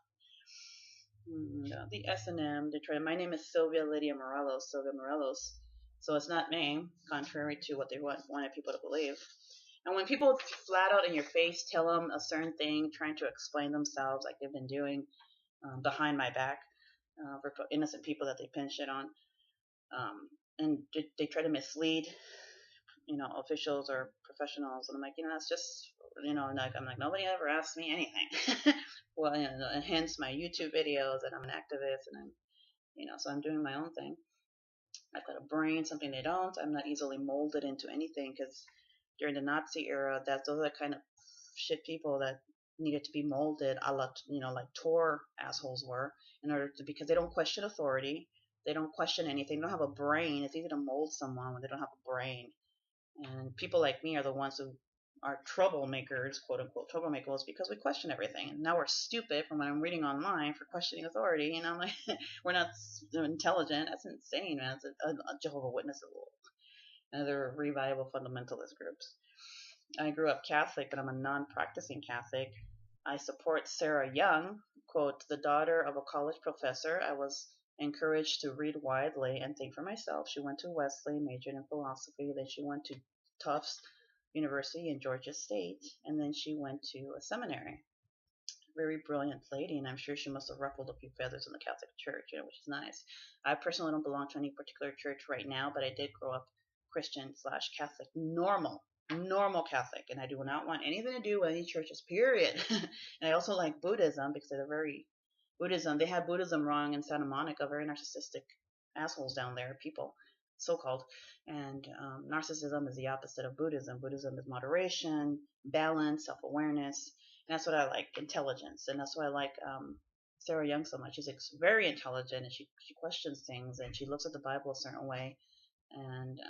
The S&M, they try. My name is Sylvia Lydia Morelos, Sylvia Morelos. So it's not me, contrary to what they wanted people to believe. And when people flat out in your face tell them a certain thing, trying to explain themselves like they've been doing behind my back for innocent people that they pin shit on, and they try to mislead, officials or professionals, and I'm like, that's just, like I'm like, nobody ever asked me anything. Well, and hence my YouTube videos, and I'm an activist, and I'm, so I'm doing my own thing. I've got a brain, something they don't. I'm not easily molded into anything because during the Nazi era, those are the kind of shit people that needed to be molded a la, like Tor assholes were, in order to, because they don't question authority. They don't question anything. They don't have a brain. It's easy to mold someone when they don't have a brain. And people like me are the ones who are troublemakers, quote unquote troublemakers, because we question everything. And now we're stupid from what I'm reading online for questioning authority. I'm like, we're not intelligent. That's insane, man. It's a Jehovah's Witness and other revival fundamentalist groups. I grew up Catholic, but I'm a non-practicing Catholic. I support Sarah Young, quote, the daughter of a college professor. I was encouraged to read widely and think for myself. She went to Wesley, majored in philosophy. Then she went to Tufts University in Georgia State, and then she went to a seminary. Very brilliant lady, and I'm sure she must have ruffled a few feathers in the Catholic Church, which is nice. I personally don't belong to any particular church right now, but I did grow up Christian/Catholic, normal Catholic, and I do not want anything to do with any churches, period. And I also like Buddhism because they're very Buddhism. They have Buddhism wrong in Santa Monica, very narcissistic assholes down there, people, so-called. And narcissism is the opposite of Buddhism. Buddhism is moderation, balance, self-awareness. And that's what I like, intelligence. And that's why I like Sarah Young so much. She's very intelligent, and she questions things, and she looks at the Bible a certain way. And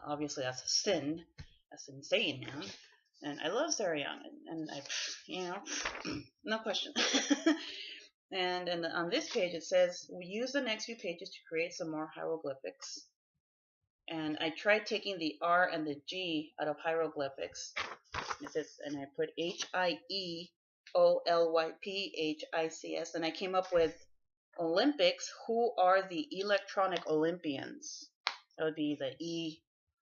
obviously that's a sin. That's insane, man. And I love Sarah Young, and no question. And on this page it says, we use the next few pages to create some more hieroglyphics. And I tried taking the R and the G out of hieroglyphics. It says, and I put HIEOLYPHICS, and I came up with Olympics. Who are the electronic Olympians? That would be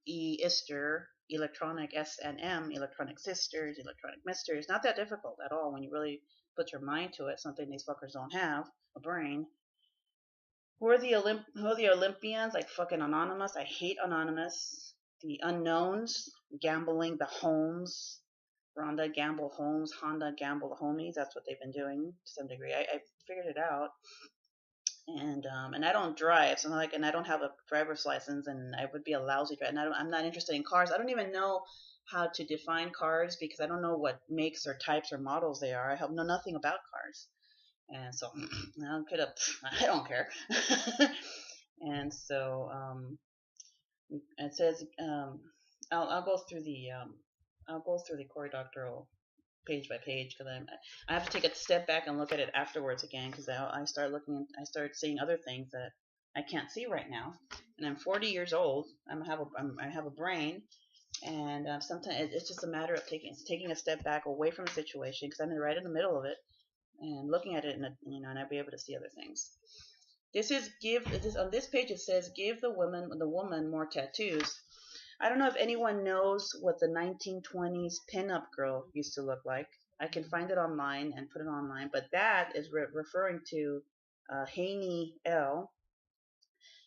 the Ister, electronic S&M, electronic sisters, electronic misters. Not that difficult at all when you really put your mind to it. Something these fuckers don't have, a brain. Who are the Olympians? Like fucking Anonymous. I hate Anonymous. The unknowns, gambling, the Holmes, Rhonda Gamble Holmes, Honda Gamble Homies. That's what they've been doing to some degree. I figured it out. And I don't drive, so and I don't have a driver's license, and I would be a lousy driver. And I'm not interested in cars. I don't even know how to define cars because I don't know what makes or types or models they are. I know nothing about cars, and so I don't care. And so it says I'll go through the Cory Doctorow page by page because I have to take a step back and look at it afterwards again because I start seeing other things that I can't see right now. And I'm 40 years old. I have a brain, and sometimes it's just a matter of taking a step back away from the situation because I'm right in the middle of it and looking at it, and I'll be able to see other things. On this page it says give the woman more tattoos. I don't know if anyone knows what the 1920s pinup girl used to look like. I can find it online and put it online, but that is referring to Haney L.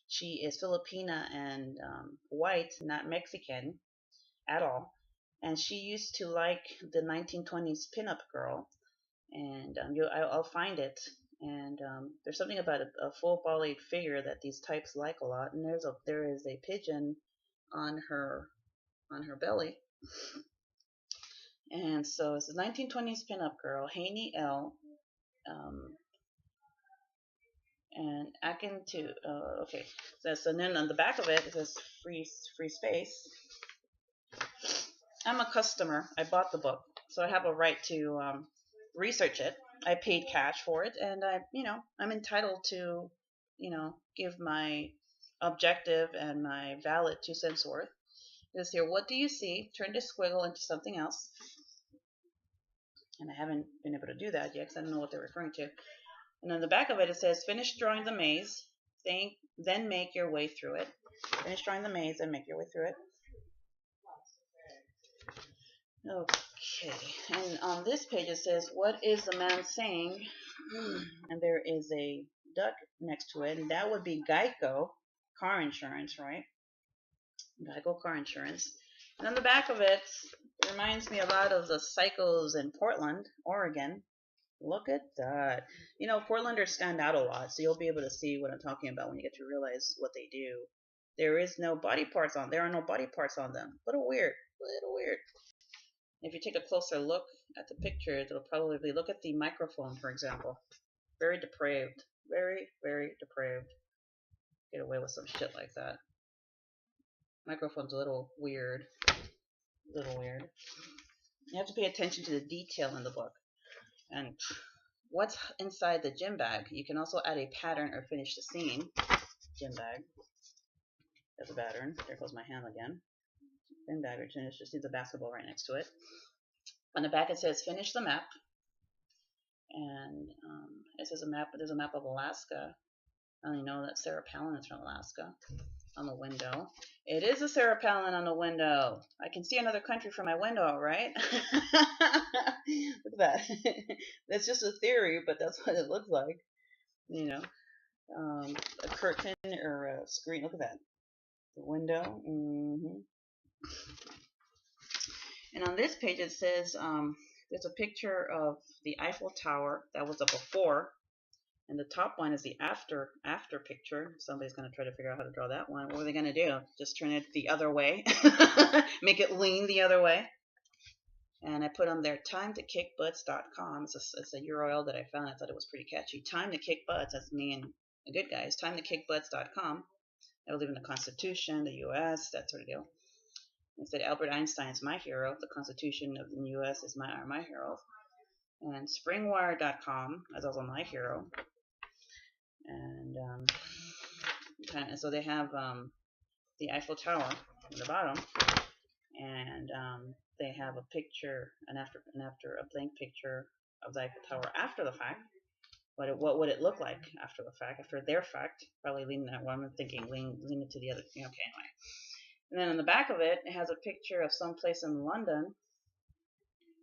She is Filipina and white, not Mexican. at all. And she used to like the 1920s pinup girl, and I'll find it. And there's something about a full-bodied figure that these types like a lot. And there is a pigeon on her belly. And so it's a 1920s pinup girl, Haney L. And Akin to okay. So then on the back of it says free space. I'm a customer. I bought the book, so I have a right to research it. I paid cash for it, and I'm entitled to, give my objective and my valid 2 cents worth. It says here, what do you see? Turn this squiggle into something else. And I haven't been able to do that yet because I don't know what they're referring to. And on the back of it, it says, finish drawing the maze, then make your way through it. Finish drawing the maze and make your way through it. Okay, and on this page it says, what is the man saying? And there is a duck next to it, and that would be Geico car insurance, right? Geico car insurance. And on the back of it, it reminds me a lot of the Psychos in Portland, Oregon. Look at that. Portlanders stand out a lot, so you'll be able to see what I'm talking about when you get to realize what they do. There are no body parts on them. Little weird. If you take a closer look at the pictures, it'll probably look at the microphone, for example. Very depraved. Very, very depraved. Get away with some shit like that. Microphone's a little weird. You have to pay attention to the detail in the book. And what's inside the gym bag? You can also add a pattern or finish the scene. Gym bag. That's a pattern. There goes my hand again. Gym bag or finish. Just needs a basketball right next to it. On the back it says finish the map. And it says there's a map of Alaska. I only know that Sarah Palin is from Alaska. On the window. It is a Sarah Palin on the window. I can see another country from my window, right? Look at that. That's just a theory, but that's what it looks like. A curtain or a screen. Look at that. The window. And on this page it says there's a picture of the Eiffel Tower. That was a before. And the top one is the after picture. Somebody's going to try to figure out how to draw that one. What are they going to do? Just turn it the other way? Make it lean the other way? And I put on there timetokickbutts.com. It's a URL that I found. I thought it was pretty catchy. Time to kick butts. That's me and the good guys. Timetokickbutts.com. I believe in the Constitution, the U.S., that sort of deal. It said Albert Einstein's my hero. The Constitution of the U.S. are my heroes. And springwire.com is also my hero. And so they have the Eiffel Tower on the bottom, and they have a picture, after a blank picture of the Eiffel Tower after the fact. What would it look like after the fact, after their fact? Probably leaning that one. I'm thinking lean it to the other. Okay, anyway. And then on the back of it, it has a picture of some place in London.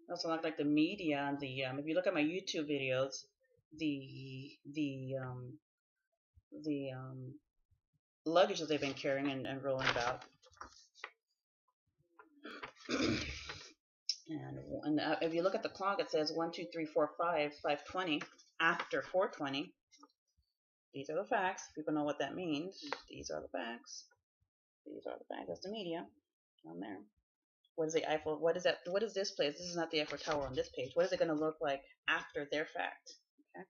It also looks like the media and the if you look at my YouTube videos, the luggage that they've been carrying and rolling about. and if you look at the clock, it says 1, 2, 3, 4, 5, 5:20 after 4:20. These are the facts. People know what that means. These are the facts. That's the media on there. What is the Eiffel? What is that? What is this place? This is not the Eiffel Tower on this page. What is it going to look like after their fact? Okay.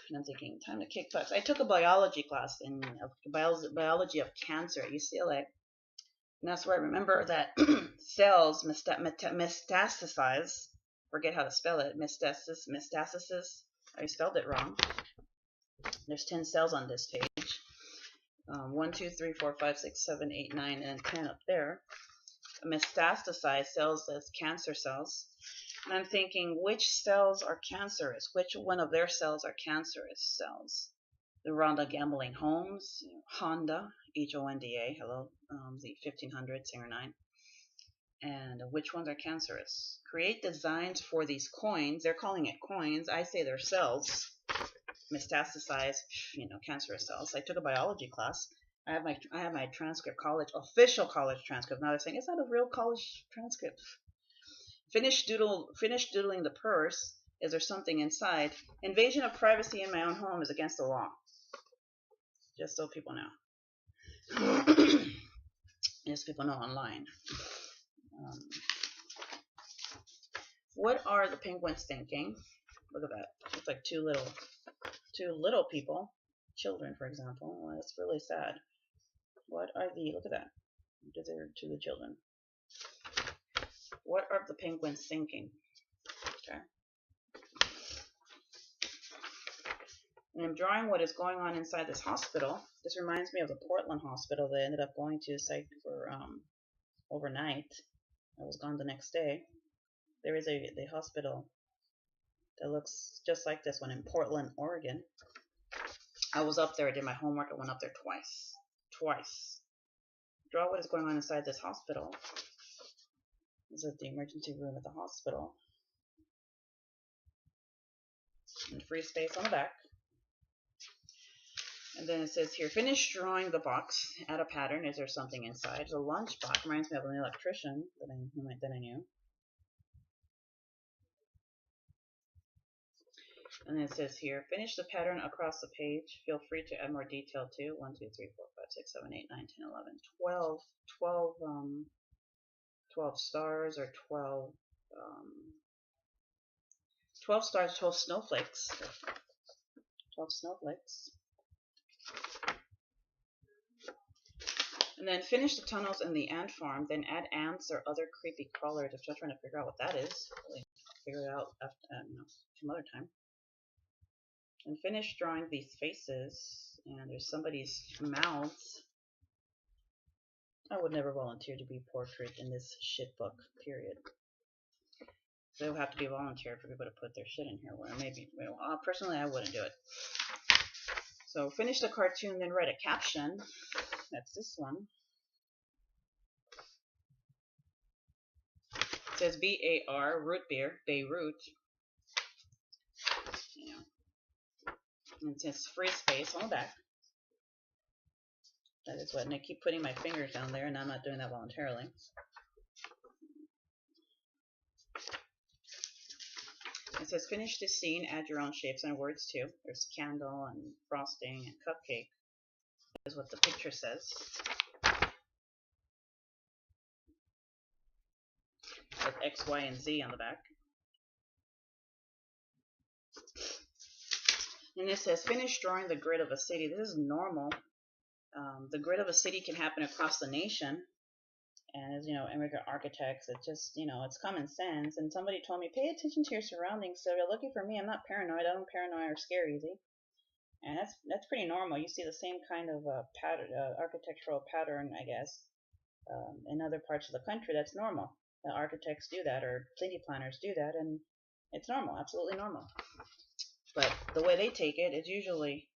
And I'm thinking, time to kick butts. I took a biology class in biology of cancer at UCLA. And that's where I remember that cells metastasize. Forget how to spell it. Metastasis. I spelled it wrong. There's 10 cells on this page. 1, 2, 3, 4, 5, 6, 7, 8, 9, and 10 up there. Metastasized cells as cancer cells. And I'm thinking, which cells are cancerous? Which one of their cells are cancerous cells? The Rhonda Gambling Holmes, Honda, Honda, hello, the 1500 Singer 9. And which ones are cancerous? Create designs for these coins. They're calling it coins. I say they're cells. Metastasized, cancerous cells. I took a biology class. I have my transcript, official college transcript. Now they're saying it's not a real college transcript. Finish doodling the purse. Is there something inside? Invasion of privacy in my own home is against the law. Just so people know. Just people know online. What are the penguins thinking? Look at that. It's like two little people, children, for example. Well, that's really sad. What are look at that. These are to the children. What are the penguins thinking? Okay. And I'm drawing what is going on inside this hospital. This reminds me of the Portland hospital that I ended up going to for overnight. I was gone the next day. There is a hospital that looks just like this one in Portland, Oregon. I was up there. I did my homework. I went up there twice. Draw what is going on inside this hospital. This is the emergency room at the hospital. And free space on the back. And then it says here, finish drawing the box. Add a pattern. Is there something inside? The lunch box reminds me of an electrician that I knew. And then it says here, finish the pattern across the page. Feel free to add more detail too. 1, 2, 3, 4, 5, 6, 7, 8, 9, 10, 11, 12 stars or 12 stars, 12 snowflakes. 12 snowflakes. And then finish the tunnels in the ant farm. Then add ants or other creepy crawlers. I'm still trying to figure out what that is. Really figure it out after, some other time. And finish drawing these faces. And there's somebody's mouths. I would never volunteer to be portrait in this shit book, period. So it will have to be volunteer for people to put their shit in here. Where maybe, personally, I wouldn't do it. So finish the cartoon, then write a caption. That's this one. It says BAR, root beer, Beirut. And it says free space on the back. That is what, and I keep putting my fingers down there, and I'm not doing that voluntarily. It says finish this scene, add your own shapes and words too. There's candle and frosting and cupcake. That is what the picture says. With X, Y, and Z on the back. And it says finish drawing the grid of a city. This is normal. The grid of a city can happen across the nation. And as you know, immigrant architects, it's just, it's common sense. And somebody told me, pay attention to your surroundings. So you're looking for me. I'm not paranoid. I don't paranoid or scare easy. And that's pretty normal. You see the same kind of pattern, architectural pattern, I guess, in other parts of the country. That's normal. The architects do that, or city planners do that, and it's normal, absolutely normal. But the way they take it is usually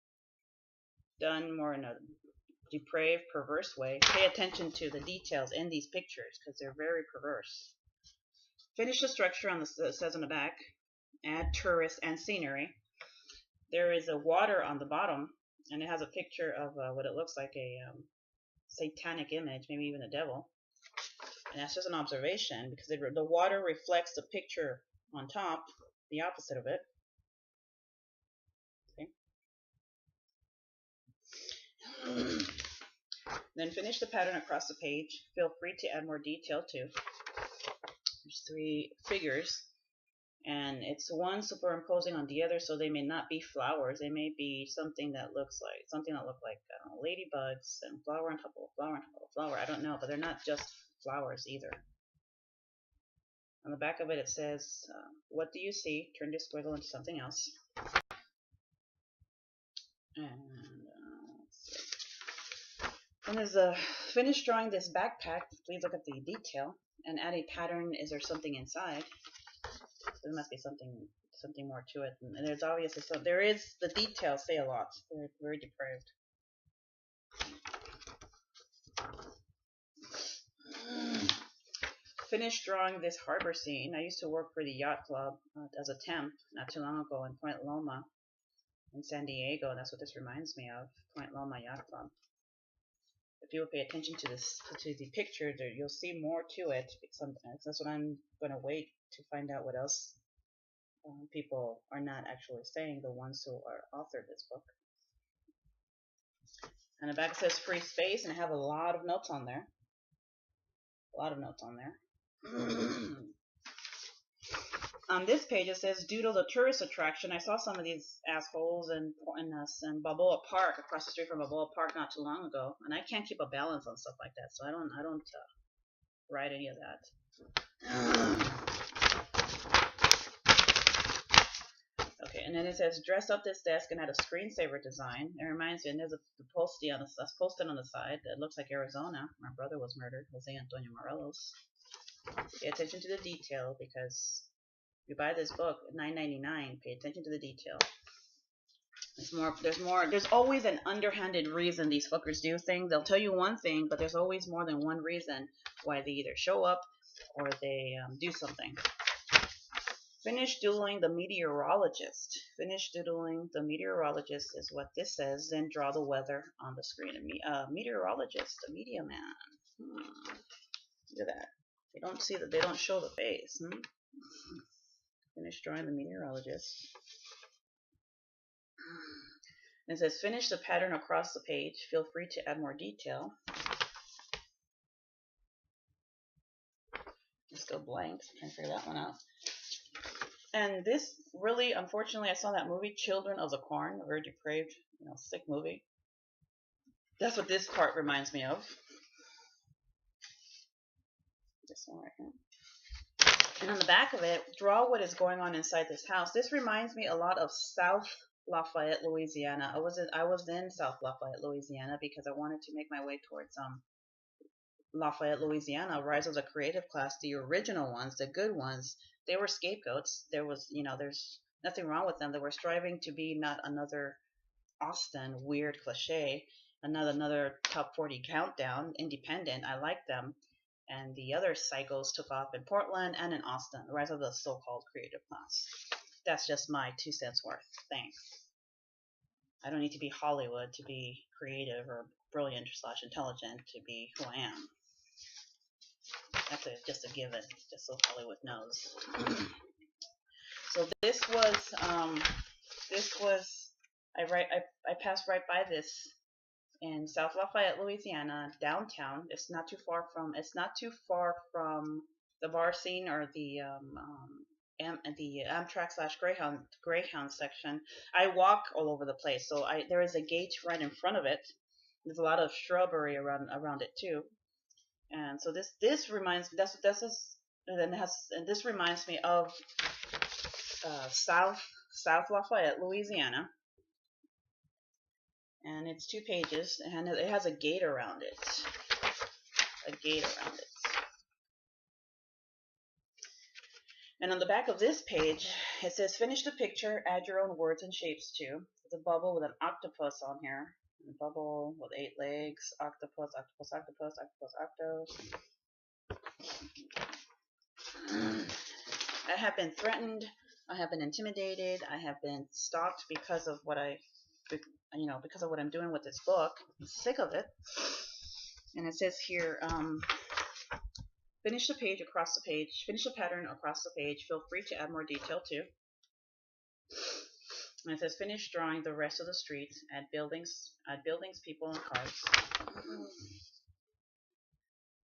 done more in a depraved, perverse way. Pay attention to the details in these pictures because they're very perverse. Finish the structure on it says on the back. Add tourists and scenery. There is a water on the bottom, and it has a picture of what it looks like a satanic image, maybe even a devil. And that's just an observation because the water reflects the picture on top, the opposite of it. Okay. Then finish the pattern across the page. Feel free to add more detail too. There's 3 figures, and it's one superimposing on the other, so they may not be flowers. They may be something that look like I don't know, ladybugs and flower on top of flower on top of flower. I don't know, but they're not just flowers either. On the back of it, it says, "What do you see? Turn this squiggle into something else." And there's a finish drawing this backpack. Please look at the detail and add a pattern. Is there something inside? There must be something more to it. And there's obviously the details say a lot. They're very depraved. Finish drawing this harbor scene. I used to work for the yacht club as a temp not too long ago in Point Loma in San Diego. That's what this reminds me of, Point Loma Yacht Club. if you pay attention to this, to the picture, there, you'll see more to it. Sometimes that's what I'm going to wait to find out what else people are not actually saying, the ones who are authored this book. And the back says free space, and I have a lot of notes on there. A lot of notes on there. On this page it says Doodle, the tourist attraction. I saw some of these assholes in Balboa Park, across the street from Balboa Park, not too long ago, and I can't keep a balance on stuff like that, so I don't write any of that. Okay, and then it says dress up this desk and add a screensaver design. It reminds me, and there's a posted on the side that looks like Arizona. My brother was murdered, Jose Antonio Morelos. Pay attention to the detail, because if you buy this book at $9.99, pay attention to the detail. There's always an underhanded reason these fuckers do things. They'll tell you one thing, but there's always more than one reason why they either show up or they do something. Finish doodling the meteorologist. Finish doodling the meteorologist is what this says. Then draw the weather on the screen. Meteorologist, a media man. Look at that. They don't show the face. Finish drawing the meteorologist. And it says finish the pattern across the page. Feel free to add more detail. It's still blank. Can't figure that one out. And this really, unfortunately, I saw that movie Children of the Corn, a very depraved, sick movie. That's what this part reminds me of. This one right here. And on the back of it, draw what is going on inside this house. This reminds me a lot of South Lafayette, Louisiana. I was in South Lafayette, Louisiana, because I wanted to make my way towards Lafayette, Louisiana. Rise of the Creative Class, the original ones, the good ones. They were scapegoats. There's nothing wrong with them. They were striving to be not another Austin, weird cliche, another top 40 countdown, independent. I like them. And the other psychos took off in Portland and in Austin. The rise of the so-called creative class. That's just my 2 cents worth. Thanks. I don't need to be Hollywood to be creative or brilliant / intelligent to be who I am. That's just a given, just so Hollywood knows. So this was I passed right by this in South Lafayette, Louisiana, downtown. It's not too far from the bar scene or the Amtrak / Greyhound section. I walk all over the place, so there is a gate right in front of it. There's a lot of shrubbery around it too. And so this reminds me. This reminds me of South Lafayette, Louisiana. And it's 2 pages, and it has a gate around it. And on the back of this page, it says, finish the picture, add your own words and shapes too. There's a bubble with an octopus on here. A bubble with 8 legs. Octopus, octopus, octopus, octopus, octopus. I have been threatened. I have been intimidated. I have been stalked because of what I'm doing with this book. I'm sick of it. And it says here, finish the page across the page. Finish the pattern across the page. Feel free to add more detail too. And it says finish drawing the rest of the streets. Add buildings, people, and cars.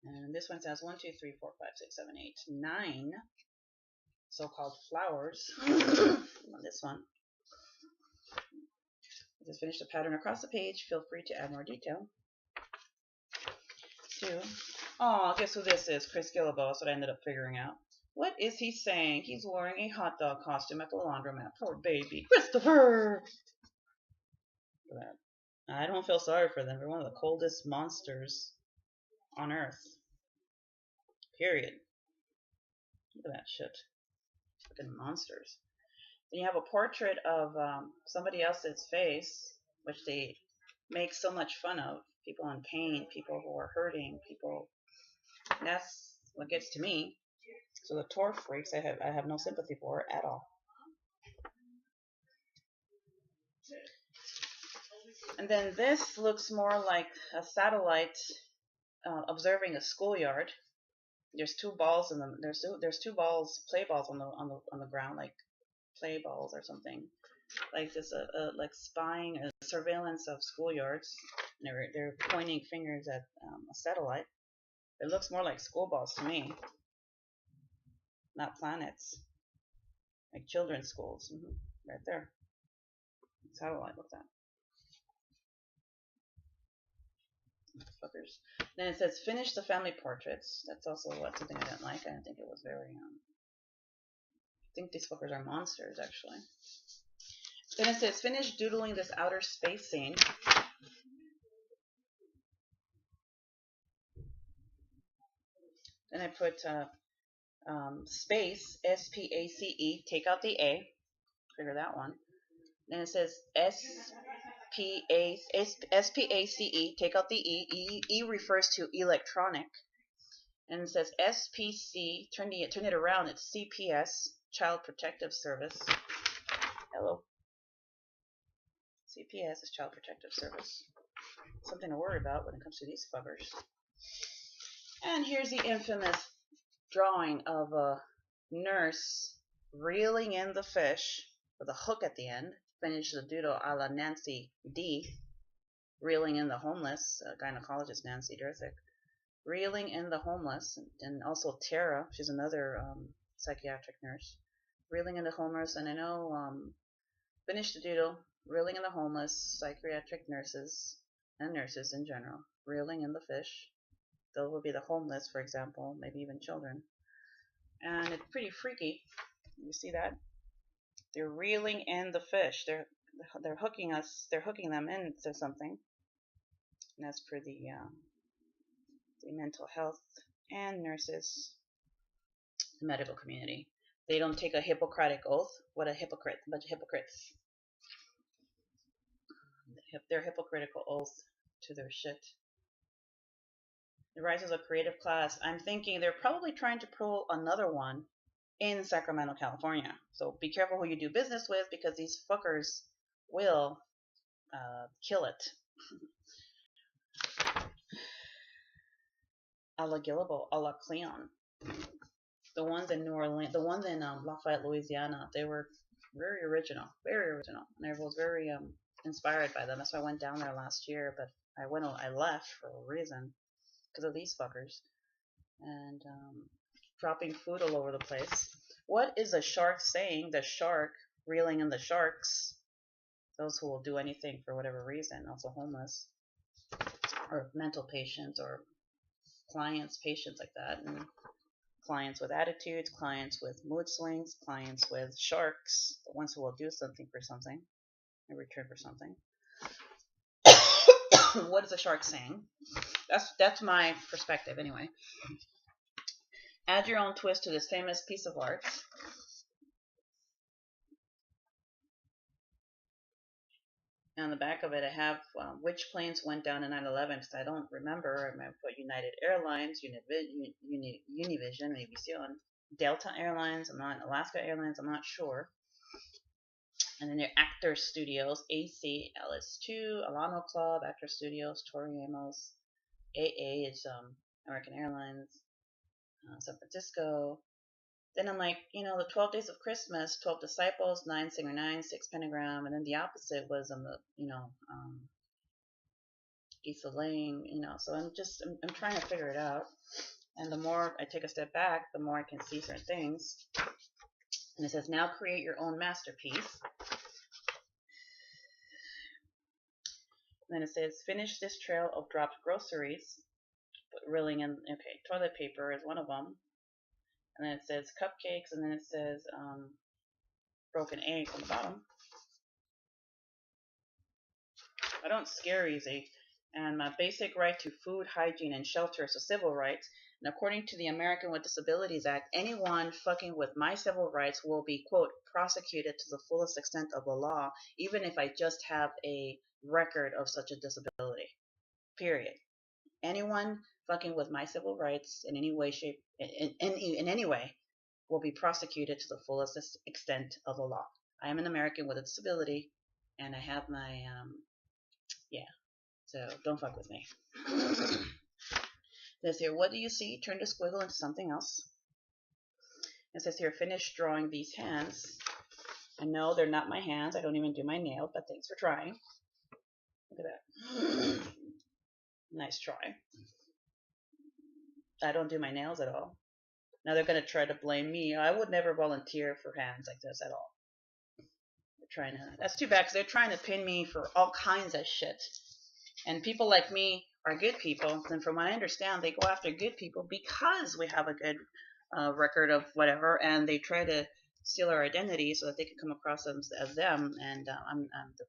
And this one says 1, 2, 3, 4, 5, 6, 7, 8, 9 so-called flowers on this one. Just finish the pattern across the page. Feel free to add more detail. 2. Oh, guess who this is? Chris Gillibo. That's what I ended up figuring out. What is he saying? He's wearing a hot dog costume at the laundromat. Poor baby. Christopher! Look at that. I don't feel sorry for them. They're one of the coldest monsters on Earth. Period. Look at that shit. Fucking monsters. Then you have a portrait of somebody else's face, which they make so much fun of. People in pain, people who are hurting, people. That's what gets to me. So the tour freaks, I have no sympathy for at all. And then this looks more like a satellite observing a schoolyard. There's two balls in them. There's two balls, play balls on the ground, like play balls or something. Like this, like spying, surveillance of schoolyards. And they're pointing fingers at a satellite. It looks more like school balls to me, not planets, like children's schools. Right there, satellite. What's that? Fuckers. Then it says finish the family portraits. That's also something I didn't like. I didn't think it was very. I think these fuckers are monsters actually. Then it says finish doodling this outer space scene. Then I put space, SPACE, take out the A, figure that one. Then it says SPACE, take out the E. E refers to electronic. And it says SPC, turn it around, it's CPS, Child Protective Service. Hello. CPS is Child Protective Service. Something to worry about when it comes to these fuckers. And here's the infamous drawing of a nurse reeling in the fish with a hook at the end. Finish the doodle a la Nancy D. Reeling in the homeless, gynecologist Nancy Durthick. Reeling in the homeless, and also Tara, she's another psychiatric nurse. Reeling in the homeless, and I know finish the doodle. Reeling in the homeless, psychiatric nurses, and nurses in general. Reeling in the fish. Those would be the homeless, for example, maybe even children. And it's pretty freaky. You see that? They're reeling in the fish. They're hooking us. They're hooking them into something. And that's for the mental health and nurses, the medical community. They don't take a Hippocratic oath. What a hypocrite! A bunch of hypocrites. Their hypocritical oath to their shit. The rise of a creative class. I'm thinking they're probably trying to pull another one in Sacramento, California. So be careful who you do business with, because these fuckers will kill it. A la Gillable, a la Cleon. The ones in New Orleans, the ones in Lafayette, Louisiana, they were very original, and I was very inspired by them. That's why I went down there last year, but I left for a reason, because of these fuckers, and dropping food all over the place. What is the shark saying? The shark reeling in the sharks. Those who will do anything for whatever reason, also homeless, or mental patients, or clients, patients like that, and clients with attitudes, clients with mood swings, clients with sharks, the ones who will do something for something in return for something. What is a shark saying? That's my perspective anyway. Add your own twist to this famous piece of art. On the back of it, I have which planes went down in 9/11, because I don't remember. I might put United Airlines, Univision, maybe Aviación, Delta Airlines. I'm not Alaska Airlines. I'm not sure. And then your Actor Studios, AC, LS2, Alamo Club, Actor Studios, Tori Amos. AA is American Airlines, San Francisco. Then I'm like, the 12 Days of Christmas, 12 Disciples, 9 Singer 9, 6 Pentagram, and then the opposite was Issa Lang, so I'm trying to figure it out. And the more I take a step back, the more I can see certain things. And it says, now create your own masterpiece. And then it says, finish this trail of dropped groceries. Reeling in, okay, toilet paper is one of them. And then it says cupcakes, and then it says broken eggs on the bottom. I don't scare easy. And my basic right to food, hygiene, and shelter is a civil right. And according to the American with Disabilities Act, anyone fucking with my civil rights will be, quote, prosecuted to the fullest extent of the law, even if I just have a record of such a disability. Period. Anyone fucking with my civil rights in any way, shape, in any way, will be prosecuted to the fullest extent of the law. I am an American with a disability, and I have my Yeah, so don't fuck with me. It says here, what do you see? Turn the squiggle into something else. It says here, finish drawing these hands. And no, they're not my hands. I don't even do my nails, but thanks for trying. Look at that. Nice try. I don't do my nails at all. Now they're going to try to blame me. I would never volunteer for hands like this at all. They're trying to. That's too bad because they're trying to pin me for all kinds of shit. And people like me are good people. And from what I understand, they go after good people because we have a good record of whatever, and they try to steal our identity so that they can come across as them. And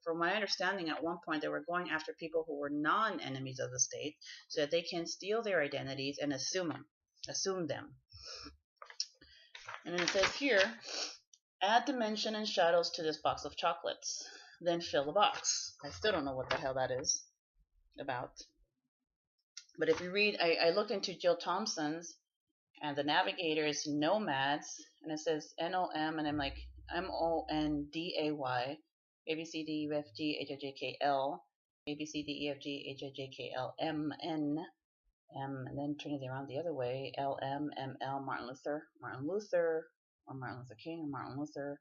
from my understanding, at one point they were going after people who were non-enemies of the state so that they can steal their identities and assume them. And then it says here, add dimension and shadows to this box of chocolates. Then fill the box. I still don't know what the hell that is about. But if you read, I looked into Jill Thompson's, and the navigator is Nomads, and it says NOM, and I'm like MONDAY, ABCDEFGHIJKL, ABCDEFGHIJKL, and then turn it around the other way, LMML, Martin Luther, or Martin Luther King, or Martin Luther.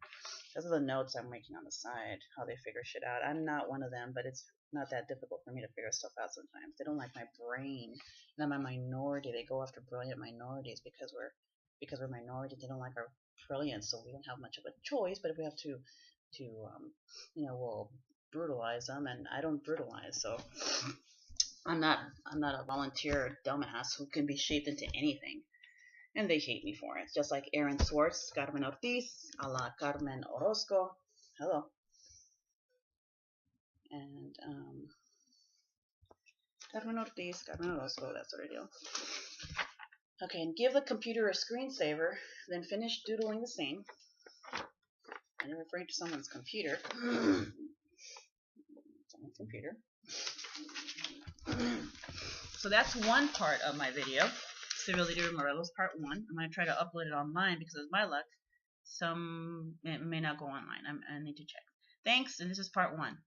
Those are the notes I'm making on the side, how they figure shit out. I'm not one of them, but it's not that difficult for me to figure stuff out sometimes. They don't like my brain. And I'm a minority. They go after brilliant minorities because we're minorities. They don't like our brilliance, so we don't have much of a choice. But if we have to we'll brutalize them, and I don't brutalize, so I'm not a volunteer dumbass who can be shaped into anything. And they hate me for it. Just like Aaron Swartz, Carmen Ortiz, a la Carmen Orozco. Hello. And Carmen Ortiz, Carmen Orozco, that sort of deal. Okay, and give the computer a screensaver, then finish doodling the scene. And you're referring to someone's computer. Someone's computer. So that's one part of my video. Sylvia Lydia Morelos, part 1. I'm going to try to upload it online because of my luck. It may not go online. I need to check. Thanks, and this is part 1.